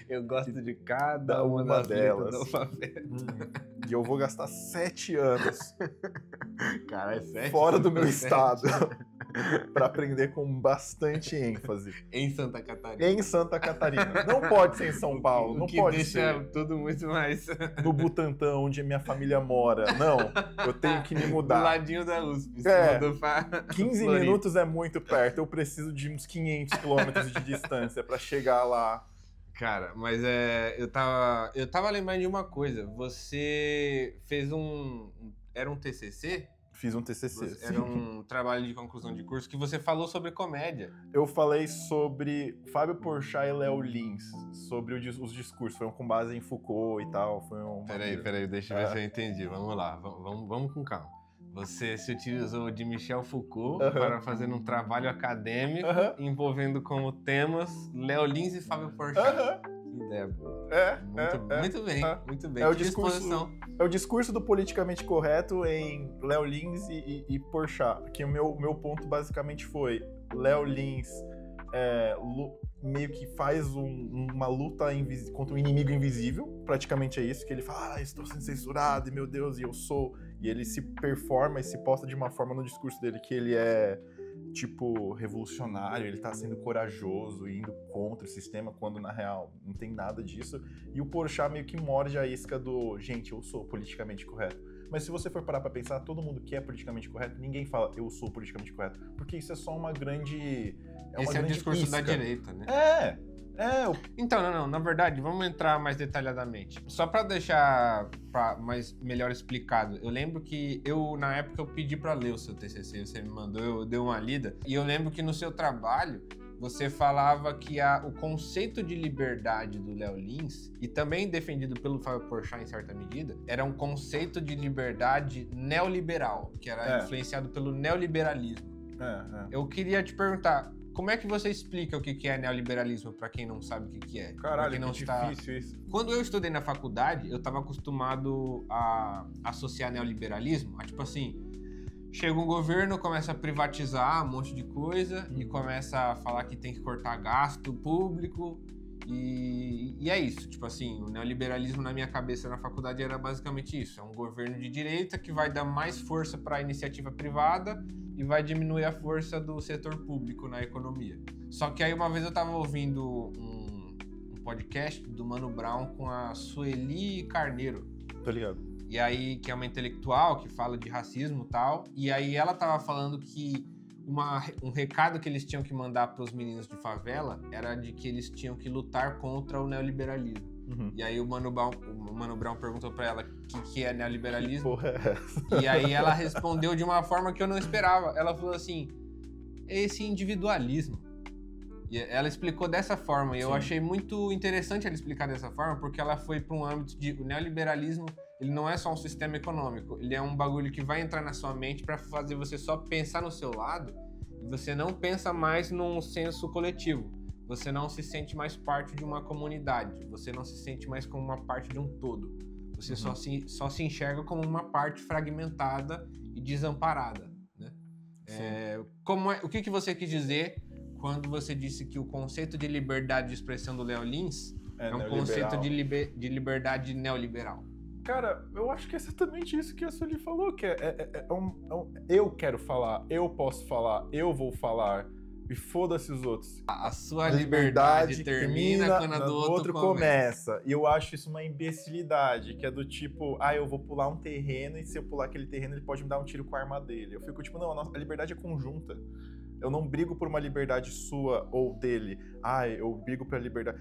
Eu gosto de cada uma das delas. Do alfabeto. E eu vou gastar 7 anos. Cara, é 7 fora do meu estado. Pra aprender com bastante ênfase. Em Santa Catarina. Em Santa Catarina. Não pode ser em São Paulo. Não pode deixa ser tudo muito mais... no Butantã, onde a minha família mora. Não, eu tenho que me mudar. Do ladinho da USP. 15 minutos é muito perto. Eu preciso de uns 500 quilômetros de distância pra chegar lá. Cara, mas eu tava lembrando de uma coisa. Você fez era um TCC? Fiz um TCC. Era um trabalho de conclusão de curso que você falou sobre comédia. Eu falei sobre Fábio Porchat e Léo Lins, sobre os discursos. Foi com base em Foucault e tal. Peraí, deixa eu ver se eu entendi. Vamos lá, vamos com calma. Você se utilizou de Michel Foucault para fazer um trabalho acadêmico envolvendo como temas Léo Lins e Fábio Porchat. Que ideia boa. Muito bem. É o discurso do politicamente correto em Léo Lins e Porchat. Que o meu ponto basicamente foi Léo Lins meio que faz uma luta contra um inimigo invisível. Praticamente é isso, que ele fala, estou sendo censurado, e meu Deus, e eu sou... E ele se performa e se posta de uma forma no discurso dele que ele é, tipo, revolucionário, ele tá sendo corajoso e indo contra o sistema, quando na real não tem nada disso. E o Porchat meio que morde a isca do, gente, eu sou politicamente correto. Mas se você for parar pra pensar, todo mundo que é politicamente correto, ninguém fala, eu sou politicamente correto. Porque isso é só uma grande... Esse é o discurso da direita, né? Então, não, na verdade, vamos entrar mais detalhadamente. Só pra deixar melhor explicado, eu lembro que na época, eu pedi pra ler o seu TCC, você me mandou, eu dei uma lida, e eu lembro que no seu trabalho, você falava que o conceito de liberdade do Léo Lins, e também defendido pelo Fábio Porchat em certa medida, era um conceito de liberdade neoliberal, que era influenciado pelo neoliberalismo. Eu queria te perguntar, como é que você explica o que é neoliberalismo pra quem não sabe o que é? Caralho, que difícil isso. Quando eu estudei na faculdade, eu tava acostumado a associar neoliberalismo a, tipo assim, chega um governo, começa a privatizar um monte de coisa e começa a falar que tem que cortar gasto público e é isso. Tipo assim, o neoliberalismo na minha cabeça na faculdade era basicamente isso. É um governo de direita que vai dar mais força para a iniciativa privada e vai diminuir a força do setor público na economia. Só que aí uma vez eu tava ouvindo um podcast do Mano Brown com a Sueli Carneiro. Tô ligado. E aí, que é uma intelectual que fala de racismo e tal. E aí ela tava falando que um recado que eles tinham que mandar para os meninos de favela era de que eles tinham que lutar contra o neoliberalismo. E aí o Mano Brown perguntou pra ela o que é neoliberalismo. Que porra é essa? E aí ela respondeu de uma forma que eu não esperava. Ela falou assim, é esse individualismo. E ela explicou dessa forma. E eu achei muito interessante ela explicar dessa forma, porque ela foi para um âmbito de... O neoliberalismo, ele não é só um sistema econômico. Ele é um bagulho que vai entrar na sua mente para fazer você só pensar no seu lado. E você não pensa mais num senso coletivo. Você não se sente mais parte de uma comunidade. Você não se sente mais como uma parte de um todo. Você só se enxerga como uma parte fragmentada e desamparada, né? O que você quis dizer quando você disse que o conceito de liberdade de expressão do Léo Lins é um neoliberal. conceito de liberdade neoliberal. Cara, eu acho que é exatamente isso que a Sueli falou, que eu quero falar, eu posso falar, eu vou falar, e foda-se os outros. A sua liberdade termina quando a do outro começa. E eu acho isso uma imbecilidade, que é do tipo, eu vou pular um terreno e se eu pular aquele terreno ele pode me dar um tiro com a arma dele. Eu fico tipo, não, a liberdade é conjunta. Eu não brigo por uma liberdade sua ou dele. Eu brigo pela liberdade.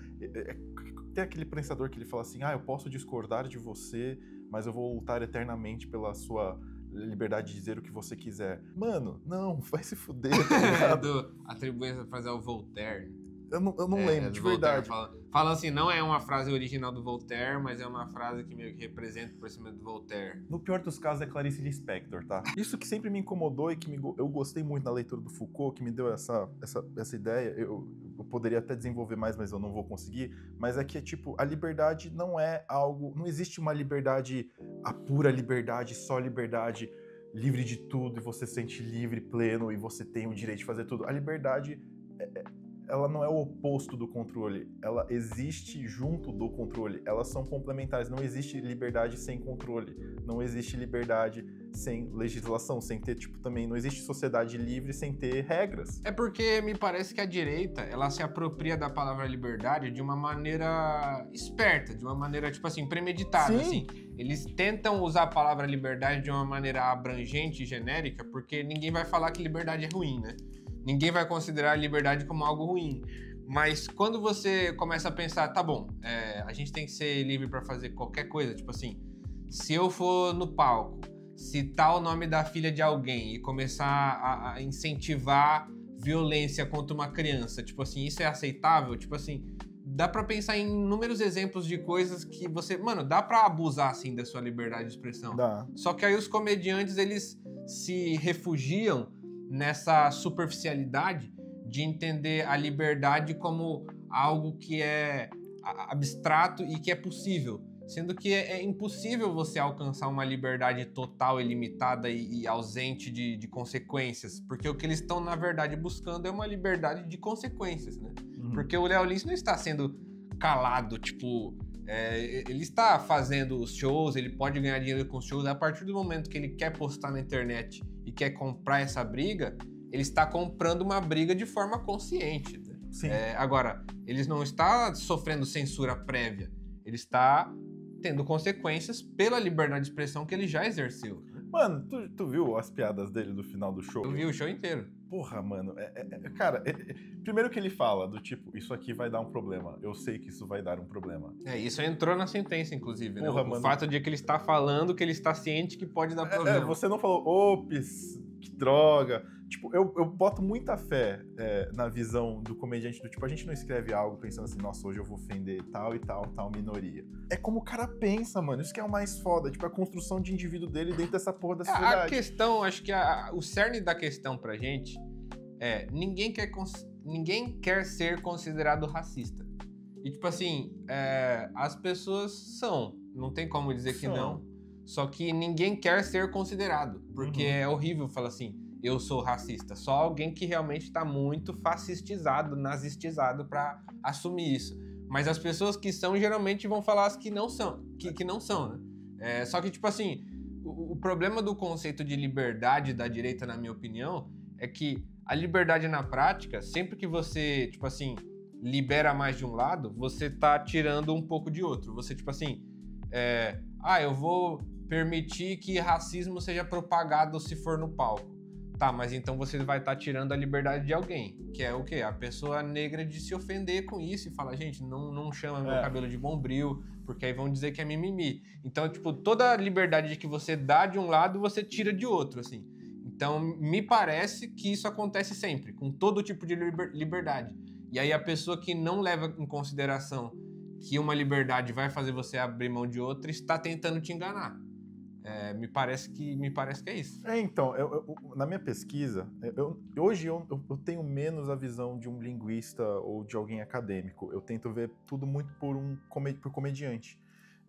Tem aquele pensador que ele fala assim, eu posso discordar de você, mas eu vou lutar eternamente pela sua liberdade de dizer o que você quiser. Mano, não, vai se fuder, tá ligado? Atribui essa frase ao Voltaire. Eu não lembro, de verdade. Fala assim, não é uma frase original do Voltaire, mas é uma frase que meio que representa o pensamento do Voltaire. No pior dos casos é Clarice Lispector, tá? Isso que sempre me incomodou e que eu gostei muito na leitura do Foucault, que me deu essa ideia, eu poderia até desenvolver mais, mas eu não vou conseguir, mas é que, tipo, a liberdade não é algo... Não existe uma liberdade, a pura liberdade, só liberdade, livre de tudo, e você se sente livre, pleno, e você tem o direito de fazer tudo. A liberdade... ela não é o oposto do controle, ela existe junto do controle, elas são complementares, não existe liberdade sem controle, não existe liberdade sem legislação, sem ter, tipo, também não existe sociedade livre sem ter regras. É porque me parece que a direita, ela se apropria da palavra liberdade de uma maneira esperta, de uma maneira, tipo assim, premeditada, assim. Eles tentam usar a palavra liberdade de uma maneira abrangente e genérica, porque ninguém vai falar que liberdade é ruim, né? Ninguém vai considerar a liberdade como algo ruim. Mas quando você começa a pensar, tá bom, a gente tem que ser livre para fazer qualquer coisa, tipo assim, se eu for no palco, citar o nome da filha de alguém e começar a incentivar violência contra uma criança, tipo assim, isso é aceitável? Tipo assim, dá pra pensar em inúmeros exemplos de coisas que você... Mano, dá pra abusar, assim, da sua liberdade de expressão. Dá. Só que aí os comediantes, eles se refugiam nessa superficialidade de entender a liberdade como algo que é abstrato e que é possível. Sendo que é impossível você alcançar uma liberdade total, ilimitada e ausente de consequências. Porque o que eles estão, na verdade, buscando é uma liberdade de consequências, né? Porque o Léo Lins não está sendo calado, tipo... ele está fazendo os shows, ele pode ganhar dinheiro com os shows. A partir do momento que ele quer postar na internet e quer comprar essa briga, ele está comprando uma briga de forma consciente. Né? Sim. Agora, ele não está sofrendo censura prévia. Ele está tendo consequências pela liberdade de expressão que ele já exerceu. Mano, tu viu as piadas dele do final do show? Eu vi o show inteiro. Porra, mano, cara, primeiro que ele fala do tipo, isso aqui vai dar um problema, eu sei que isso vai dar um problema. Isso entrou na sentença, inclusive, Porra, né? O mano. fato de que ele está falando que ele está ciente que pode dar problema. Você não falou, ops, que droga. Tipo, eu boto muita fé na visão do comediante do tipo, a gente não escreve algo pensando assim, nossa, hoje eu vou ofender tal e tal minoria. É como o cara pensa, mano, isso que é o mais foda, tipo, a construção de indivíduo dele dentro dessa porra da sociedade. A questão, acho que o cerne da questão pra gente é, ninguém quer ser considerado racista. E tipo assim, as pessoas são, não tem como dizer que não. Só que ninguém quer ser considerado, porque é horrível falar assim, eu sou racista. Só alguém que realmente está muito fascistizado, nazistizado para assumir isso. Mas as pessoas que são, geralmente vão falar as que não são, que não são, né? Só que, tipo assim, o problema do conceito de liberdade da direita, na minha opinião, é que a liberdade na prática, sempre que você, tipo assim, libera mais de um lado, você tá tirando um pouco de outro. Você, tipo assim, eu vou permitir que racismo seja propagado se for no palco. Tá, mas então você vai estar tirando a liberdade de alguém, que é o quê? A pessoa negra de se ofender com isso e falar, gente, não chama meu cabelo de bombril, porque aí vão dizer que é mimimi. Então, tipo, toda a liberdade que você dá de um lado, você tira de outro, assim. Então, me parece que isso acontece sempre, com todo tipo de liberdade. E aí a pessoa que não leva em consideração que uma liberdade vai fazer você abrir mão de outra, está tentando te enganar. Me parece que é isso. Então, na minha pesquisa, hoje eu tenho menos a visão de um linguista ou de alguém acadêmico. Eu tento ver tudo muito por comediante.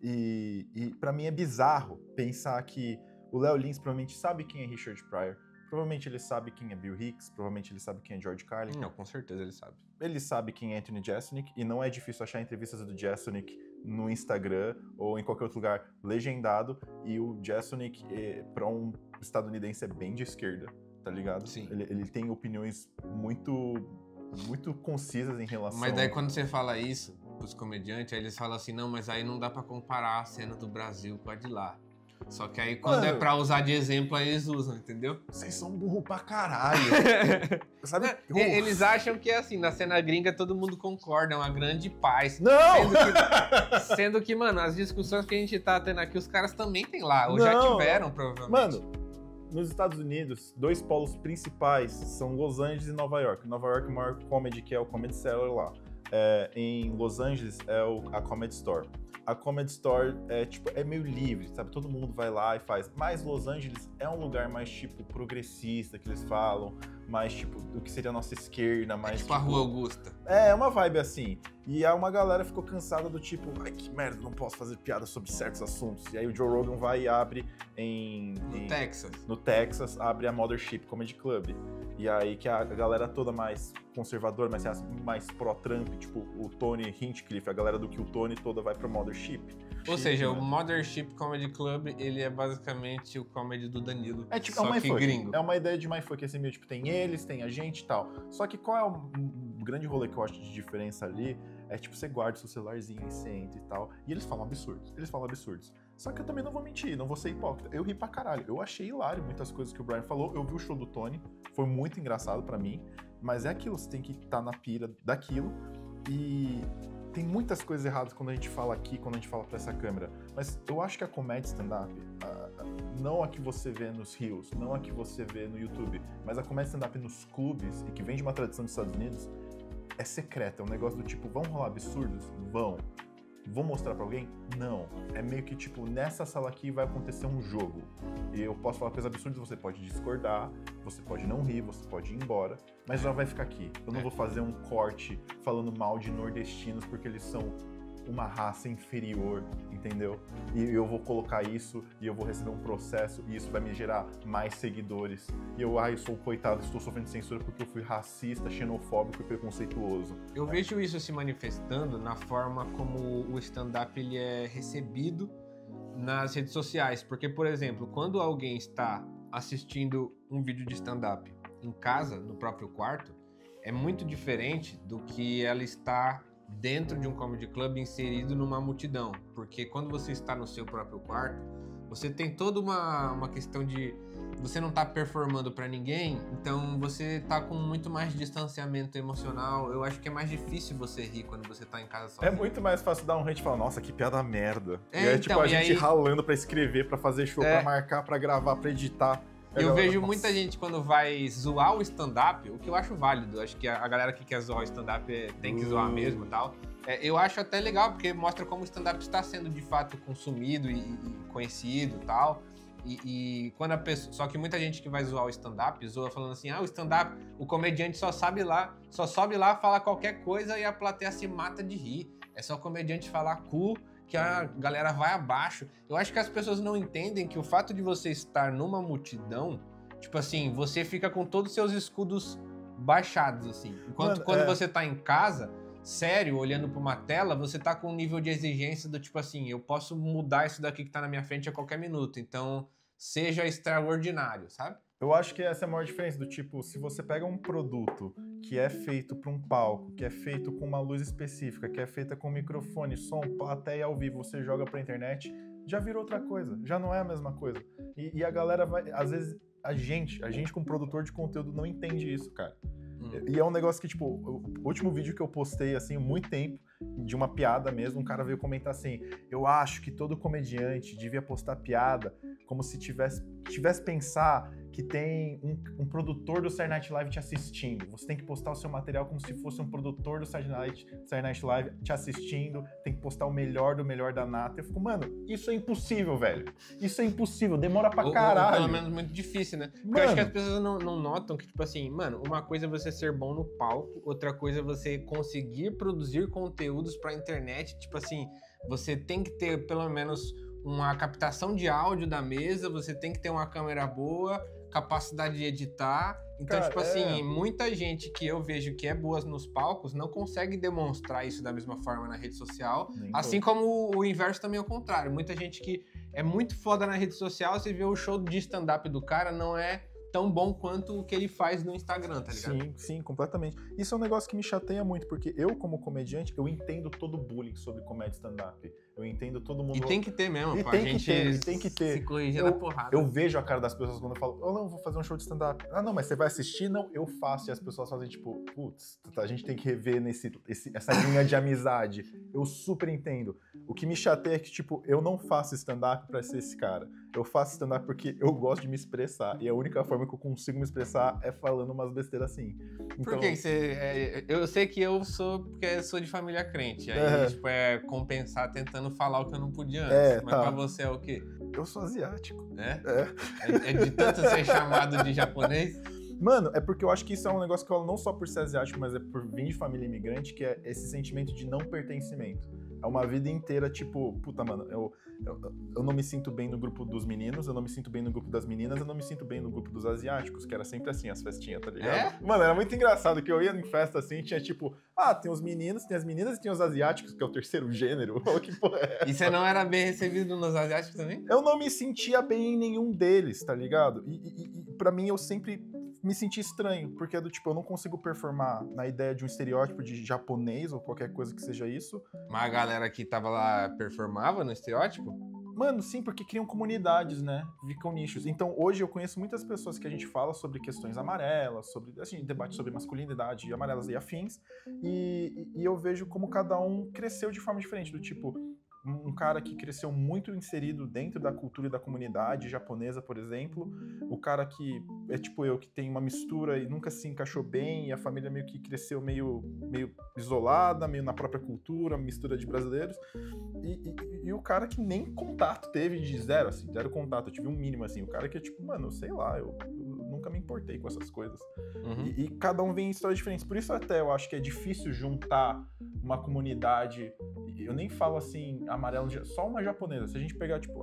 E para mim é bizarro pensar que o Léo Lins provavelmente sabe quem é Richard Pryor, Provavelmente ele sabe quem é Bill Hicks, provavelmente ele sabe quem é George Carlin. Não, com certeza ele sabe. Ele sabe quem é Anthony Jeselnik, e não é difícil achar entrevistas do Jeselnik no Instagram ou em qualquer outro lugar legendado, e o Jeselnik, para um estadunidense, é bem de esquerda, tá ligado? Sim. Ele tem opiniões muito concisas em relação... Mas daí quando você fala isso pros comediantes, aí eles falam assim, não, mas aí não dá pra comparar a cena do Brasil com a de lá. Só que aí quando é pra usar de exemplo, aí eles usam, entendeu? Vocês são burro pra caralho. Sabe? Eles acham que é assim, na cena gringa todo mundo concorda, é uma grande paz. Não! Sendo que, mano, as discussões que a gente tá tendo aqui, os caras também tem lá, ou já Não. tiveram, provavelmente. Mano, nos Estados Unidos, 2 polos principais são Los Angeles e Nova York. Nova York é o maior comedy, que é o Comedy Cellar lá. Em Los Angeles é a Comedy Store. A Comedy Store é meio livre, sabe? Todo mundo vai lá e faz. Mas Los Angeles é um lugar mais, tipo, progressista, que eles falam. Mais, tipo, do que seria a nossa esquerda. Mais, tipo a Rua Augusta. É uma vibe assim. E aí uma galera ficou cansada do tipo, ai, que merda, não posso fazer piada sobre certos assuntos. E aí o Joe Rogan vai e abre no Texas, abre a Mothership Comedy Club. E aí que a galera toda mais conservadora, mais pró-Trump, tipo o Tony Hinchcliffe, a galera do Kill Tony toda vai pra Mothership. Ou seja, o Mothership Comedy Club, ele é basicamente o comedy do Danilo. É tipo, só que gringo. É uma ideia de mindfuck, assim, meio tipo, tem eles, tem a gente e tal. Só que qual é o grande rolê que eu acho de diferença ali? É tipo, você guarda o seu celularzinho e você entra e tal. E eles falam absurdos. Só que eu também não vou mentir, não vou ser hipócrita. Eu ri pra caralho. Eu achei hilário muitas coisas que o Brian falou. Eu vi o show do Tony, foi muito engraçado pra mim. Mas é aquilo, você tem que estar na pira daquilo. E tem muitas coisas erradas quando a gente fala aqui, quando a gente fala pra essa câmera. Mas eu acho que a comédia stand-up, não a que você vê nos Reels, não a que você vê no YouTube, mas a comédia stand-up nos clubes, e que vem de uma tradição dos Estados Unidos, é secreta. É um negócio do tipo, vão rolar absurdos? Vão. Vou mostrar pra alguém? Não. É meio que tipo, nessa sala aqui vai acontecer um jogo. E eu posso falar coisas absurdas, você pode discordar, você pode não rir, você pode ir embora, mas já vai ficar aqui. Eu não vou fazer um corte falando mal de nordestinos porque eles são uma raça inferior, entendeu? E eu vou colocar isso e eu vou receber um processo e isso vai me gerar mais seguidores. E eu sou um coitado, estou sofrendo censura porque eu fui racista, xenofóbico e preconceituoso. Eu vejo isso se manifestando na forma como o stand-up ele é recebido nas redes sociais. Porque, por exemplo, quando alguém está assistindo um vídeo de stand-up em casa, no próprio quarto, é muito diferente do que ela está dentro de um comedy club inserido numa multidão, porque quando você está no seu próprio quarto, você tem toda uma questão de você não tá performando pra ninguém, então você tá com muito mais distanciamento emocional. Eu acho que é mais difícil você rir quando você tá em casa sozinho. É muito mais fácil dar um hate e falar, nossa, que piada merda. E aí, então, tipo, a gente aí... ralando pra escrever, pra fazer show, pra marcar, pra gravar, pra editar. Eu vejo muita gente quando vai zoar o stand-up, o que eu acho válido. Acho que a galera que quer zoar o stand-up tem que zoar mesmo e tal. Eu acho até legal, porque mostra como o stand-up está sendo de fato consumido e conhecido e tal. E quando a pessoa... Só que muita gente que vai zoar o stand-up zoa falando assim, o stand-up, o comediante só sobe lá, fala qualquer coisa e a plateia se mata de rir. É só o comediante falar cu, que a galera vai abaixo. Eu acho que as pessoas não entendem que o fato de você estar numa multidão, tipo assim, você fica com todos os seus escudos baixados, assim. Enquanto quando você tá em casa, sério, olhando pra uma tela, você tá com um nível de exigência do tipo assim, eu posso mudar isso daqui que tá na minha frente a qualquer minuto, então seja extraordinário, sabe? Eu acho que essa é a maior diferença do tipo, se você pega um produto que é feito para um palco, que é feito com uma luz específica, que é feita com microfone, som, plateia ao vivo, você joga pra internet, já virou outra coisa, já não é a mesma coisa. E a galera vai, às vezes, a gente como produtor de conteúdo não entende isso, cara. E é um negócio que, tipo, o último vídeo que eu postei, assim, há muito tempo, de uma piada mesmo, um cara veio comentar assim, eu acho que todo comediante devia postar piada como se tivesse pensar que tem um produtor do Saturday Night Live te assistindo. Você tem que postar o seu material como se fosse um produtor do Saturday Night Live te assistindo, tem que postar o melhor do melhor da nata. Eu fico, mano, isso é impossível, velho. Isso é impossível, demora pra caralho. Ou pelo menos muito difícil, né? Porque eu acho que as pessoas não notam que, tipo assim, mano, uma coisa é você ser bom no palco, outra coisa é você conseguir produzir conteúdos pra internet, tipo assim, você tem que ter pelo menos uma captação de áudio da mesa, você tem que ter uma câmera boa, capacidade de editar. Então, Cara, tipo assim, muita gente que eu vejo que é boa nos palcos não consegue demonstrar isso da mesma forma na rede social. Nem Assim como o inverso também é o contrário. Muita gente que é muito foda na rede social, você vê o show de stand-up do cara, não é tão bom quanto o que ele faz no Instagram, tá ligado? Sim, sim, completamente. Isso é um negócio que me chateia muito, porque eu, como comediante, eu entendo todo o bullying sobre comédia stand-up. Eu entendo todo mundo... E tem que ter mesmo, E pra tem que gente ter, tem que ter. se corrigir na porrada. Eu vejo a cara das pessoas quando eu falo, eu não, vou fazer um show de stand-up. Ah, não, mas você vai assistir? Não, eu faço. E as pessoas fazem tipo, putz, a gente tem que rever essa linha de amizade. Eu super entendo. O que me chateia é que, tipo, eu não faço stand-up pra ser esse cara. Eu faço stand-up porque eu gosto de me expressar. E a única forma que eu consigo me expressar é falando umas besteiras assim. Então, Por que você... eu sei que eu sou, porque eu sou de família crente. Aí, tipo, é compensar tentando falar o que eu não podia antes. Mas tá. pra você é o quê? Eu sou asiático. É de tanto ser chamado de japonês? Mano, é porque eu acho que isso é um negócio que eu não só por ser asiático, mas é por vir de família imigrante, que é esse sentimento de não pertencimento. É uma vida inteira, tipo, puta, mano, eu não me sinto bem no grupo dos meninos, eu não me sinto bem no grupo das meninas, eu não me sinto bem no grupo dos asiáticos, que era sempre assim, as festinhas, tá ligado? É? Mano, era muito engraçado que eu ia em festa assim, tinha tipo, tem os meninos, tem as meninas e tem os asiáticos, que é o terceiro gênero. Que porra é essa? E você não era bem recebido nos asiáticos também? Eu não me sentia bem em nenhum deles, tá ligado? E pra mim eu sempre me senti estranho, porque é do tipo, eu não consigo performar na ideia de um estereótipo de japonês ou qualquer coisa que seja isso. Mas a galera que tava lá performava no estereótipo? Mano, sim, porque criam comunidades, né? Ficam nichos. Então, hoje eu conheço muitas pessoas que a gente fala sobre questões amarelas, sobre, assim, debate sobre masculinidade, amarelas e afins, e eu vejo como cada um cresceu de forma diferente, do tipo, um cara que cresceu muito inserido dentro da cultura e da comunidade japonesa, por exemplo, o cara que é tipo eu, que tem uma mistura e nunca se encaixou bem, e a família meio que cresceu meio isolada, meio na própria cultura, mistura de brasileiros, e o cara que nem contato teve de zero, assim, zero contato, eu tive um mínimo, assim, o cara que é tipo, mano, sei lá, eu nunca me importei com essas coisas. Uhum. E cada um vem em histórias diferentes, por isso até eu acho que é difícil juntar uma comunidade, eu nem falo assim, amarelo, só uma japonesa. Se a gente pegar, tipo,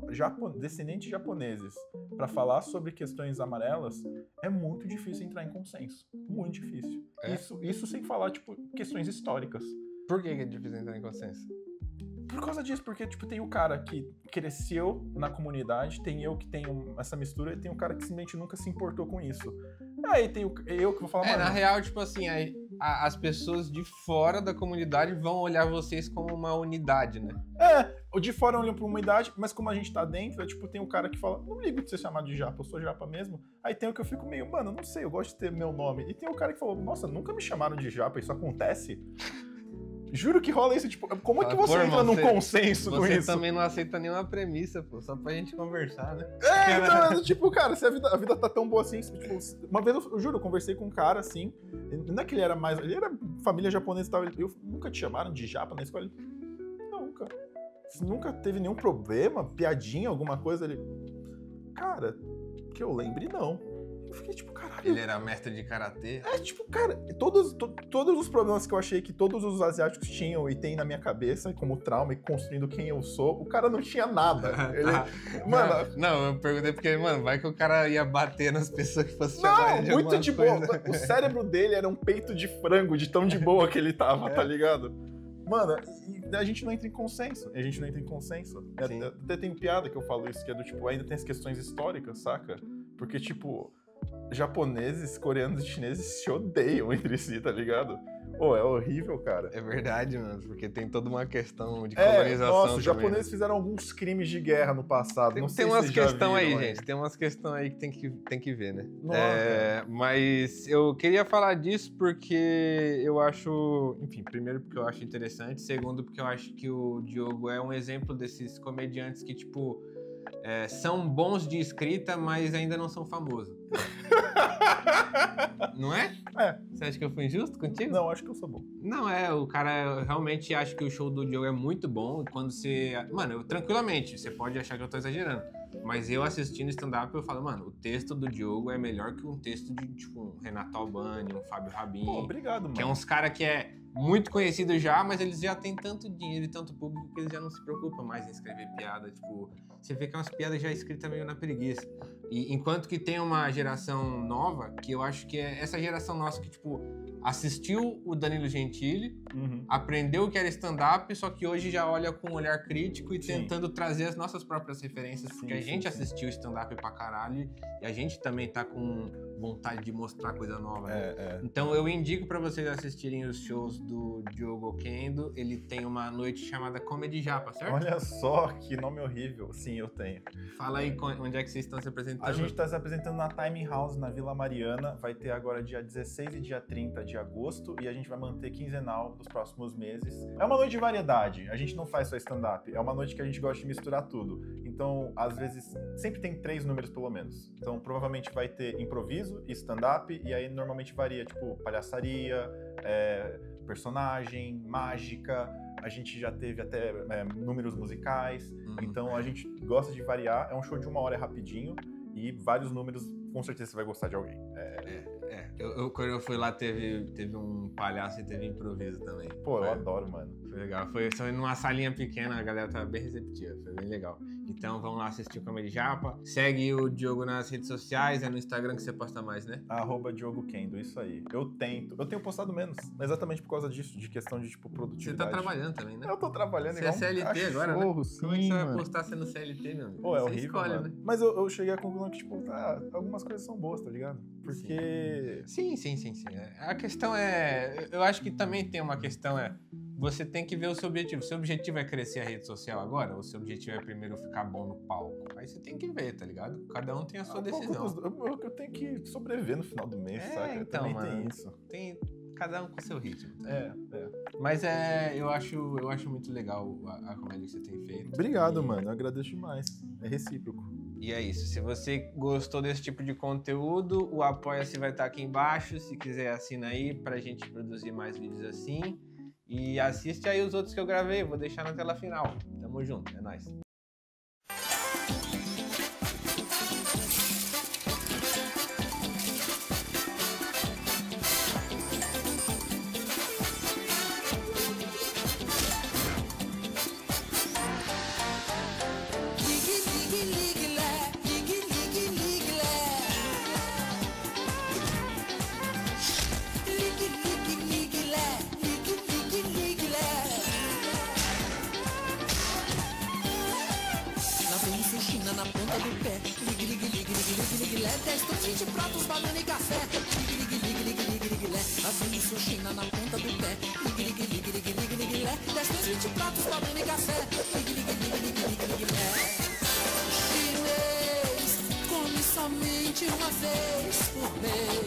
descendentes japoneses pra falar sobre questões amarelas, é muito difícil entrar em consenso. Muito difícil. É? Isso sem falar, tipo, questões históricas. Por que é difícil entrar em consenso? Por causa disso, porque, tipo, tem o cara que cresceu na comunidade, tem eu que tenho essa mistura, e tem o cara que simplesmente nunca se importou com isso. Aí tem eu que vou falar, na real, tipo assim, as pessoas de fora da comunidade vão olhar vocês como uma unidade, né? O de fora olham pra uma unidade, mas como a gente tá dentro, tipo, tem o cara que fala, não ligo de ser chamado de japa, eu sou japa mesmo. Aí tem o que eu fico meio, mano, não sei, eu gosto de ter meu nome. E tem o cara que falou, nossa, nunca me chamaram de japa, isso acontece? Juro que rola isso, tipo, como é que você entra num consenso com isso? Você também não aceita nenhuma premissa, pô, só pra gente conversar, né? Então, tipo, cara, se a vida tá tão boa assim, tipo, uma vez eu juro, eu conversei com um cara assim, não é que ele era família japonesa e tal, eu nunca te chamaram de japa na escola? Nunca. Nunca teve nenhum problema, piadinha, alguma coisa, ele, cara, que eu lembre, não. Eu fiquei tipo, caralho. Ele era mestre de karatê. Tipo, cara, todos os problemas que eu achei que todos os asiáticos tinham e tem na minha cabeça, como trauma e construindo quem eu sou, o cara não tinha nada. Ele, mano. Não, eu perguntei porque, mano, vai que o cara ia bater nas pessoas que fossem chamar ele de muito de boa. coisa. O cérebro dele era um peito de frango, de tão de boa que ele tava, tá ligado? Mano, e a gente não entra em consenso. Até tem piada que eu falo isso, que é do tipo, ainda tem as questões históricas, saca? Porque, tipo, japoneses, coreanos e chineses se odeiam entre si, tá ligado? É horrível, cara. É verdade, mano, porque tem toda uma questão de colonização. Nossa, os também, japoneses né? fizeram alguns crimes de guerra no passado. Tem umas questões aí, gente. Tem umas questões aí que tem que ver, né? Mas eu queria falar disso porque eu acho... Enfim, primeiro porque eu acho interessante. Segundo porque eu acho que o Diogo é um exemplo desses comediantes que, tipo... são bons de escrita, mas ainda não são famosos. Não é? Você acha que eu fui injusto contigo? Não, acho que eu sou bom. Não, o cara, eu realmente acho que o show do Diogo é muito bom. Quando você... Mano, tranquilamente, você pode achar que eu tô exagerando. Mas eu assistindo stand-up, eu falo, mano, o texto do Diogo é melhor que um texto de, tipo, um Renato Albani, um Fábio Rabin. Pô, obrigado, mano. Que é uns caras que é muito conhecidos já, mas eles já têm tanto dinheiro e tanto público que eles já não se preocupam mais em escrever piada. Tipo, você vê que é umas piadas já escritas meio na preguiça. E enquanto que tem uma geração nova, que eu acho que é essa geração nossa que, tipo, assistiu o Danilo Gentili, aprendeu o que era stand-up, só que hoje já olha com um olhar crítico e tentando trazer as nossas próprias referências, porque a gente assistiu stand-up pra caralho e a gente também tá com vontade de mostrar coisa nova. Né? Então eu indico pra vocês assistirem os shows do Diogo Oquendo. Ele tem uma noite chamada Comedy Japa, certo? Olha só, que nome horrível. Sim, eu tenho. Fala aí onde é que vocês estão se apresentando. A gente tá se apresentando na Time House, na Vila Mariana. Vai ter agora dia 16 e dia 30 de agosto. E a gente vai manter quinzenal nos próximos meses. É uma noite de variedade. A gente não faz só stand-up. É uma noite que a gente gosta de misturar tudo. Então, às vezes, sempre tem 3 números pelo menos. Então, provavelmente vai ter improviso e stand-up. E aí, normalmente varia, tipo, palhaçaria, personagem, mágica. A gente já teve até números musicais. Então, a gente gosta de variar. É um show de 1 hora, é rapidinho. E vários números, com certeza você vai gostar de alguém. Quando eu fui lá, teve um palhaço e teve improviso também. Pô, eu adoro, mano. Foi legal. Foi só numa salinha pequena, a galera tava bem receptiva. Foi bem legal. Então vamos lá assistir o Comedy Japa. Segue o Diogo nas redes sociais, é no Instagram que você posta mais, né? @Diogo Kendo, isso aí. Eu tenho postado menos, exatamente por causa disso, de questão de, tipo, produtividade. Você tá trabalhando também, né? Eu tô trabalhando você igual é CLT cachorro, agora, né? Sim, como é que você vai postar sendo CLT, meu amigo? Pô, é você horrível, escolhe, mano. né? Mas eu cheguei à conclusão que, tipo, algumas coisas são boas, tá ligado? Porque... Sim. A questão é... Eu acho que também tem uma questão, você tem que ver o seu objetivo. Seu objetivo é crescer a rede social agora? Ou seu objetivo é primeiro ficar bom no palco? Aí você tem que ver, tá ligado? Cada um tem a sua decisão. Eu tenho que sobreviver no final do mês, saca? Então, também mano, tem isso. Tem cada um com o seu ritmo. Tá? Mas eu acho muito legal a comédia que você tem feito. Obrigado, mano. Eu agradeço demais. É recíproco. E é isso. Se você gostou desse tipo de conteúdo, o Apoia-se vai estar aqui embaixo. Se quiser, assina aí pra gente produzir mais vídeos assim. E assiste aí os outros que eu gravei. Vou deixar na tela final. Tamo junto. É nóis. Na ponta do pé, ligue, ligue, ligue, ligue, ligue, ligue, lé, 10 pra 20 pratos, banana e café. Ligue, ligue, ligue, ligue, ligue, ligue, lé, fazendo sushina na ponta do pé. Ligue, ligue, ligue, ligue, ligue, ligue, lé, 10 pra 20 pratos, banana e café. Ligue, ligue, ligue, ligue, ligue, ligue, lé. Chinês come somente uma vez por mês.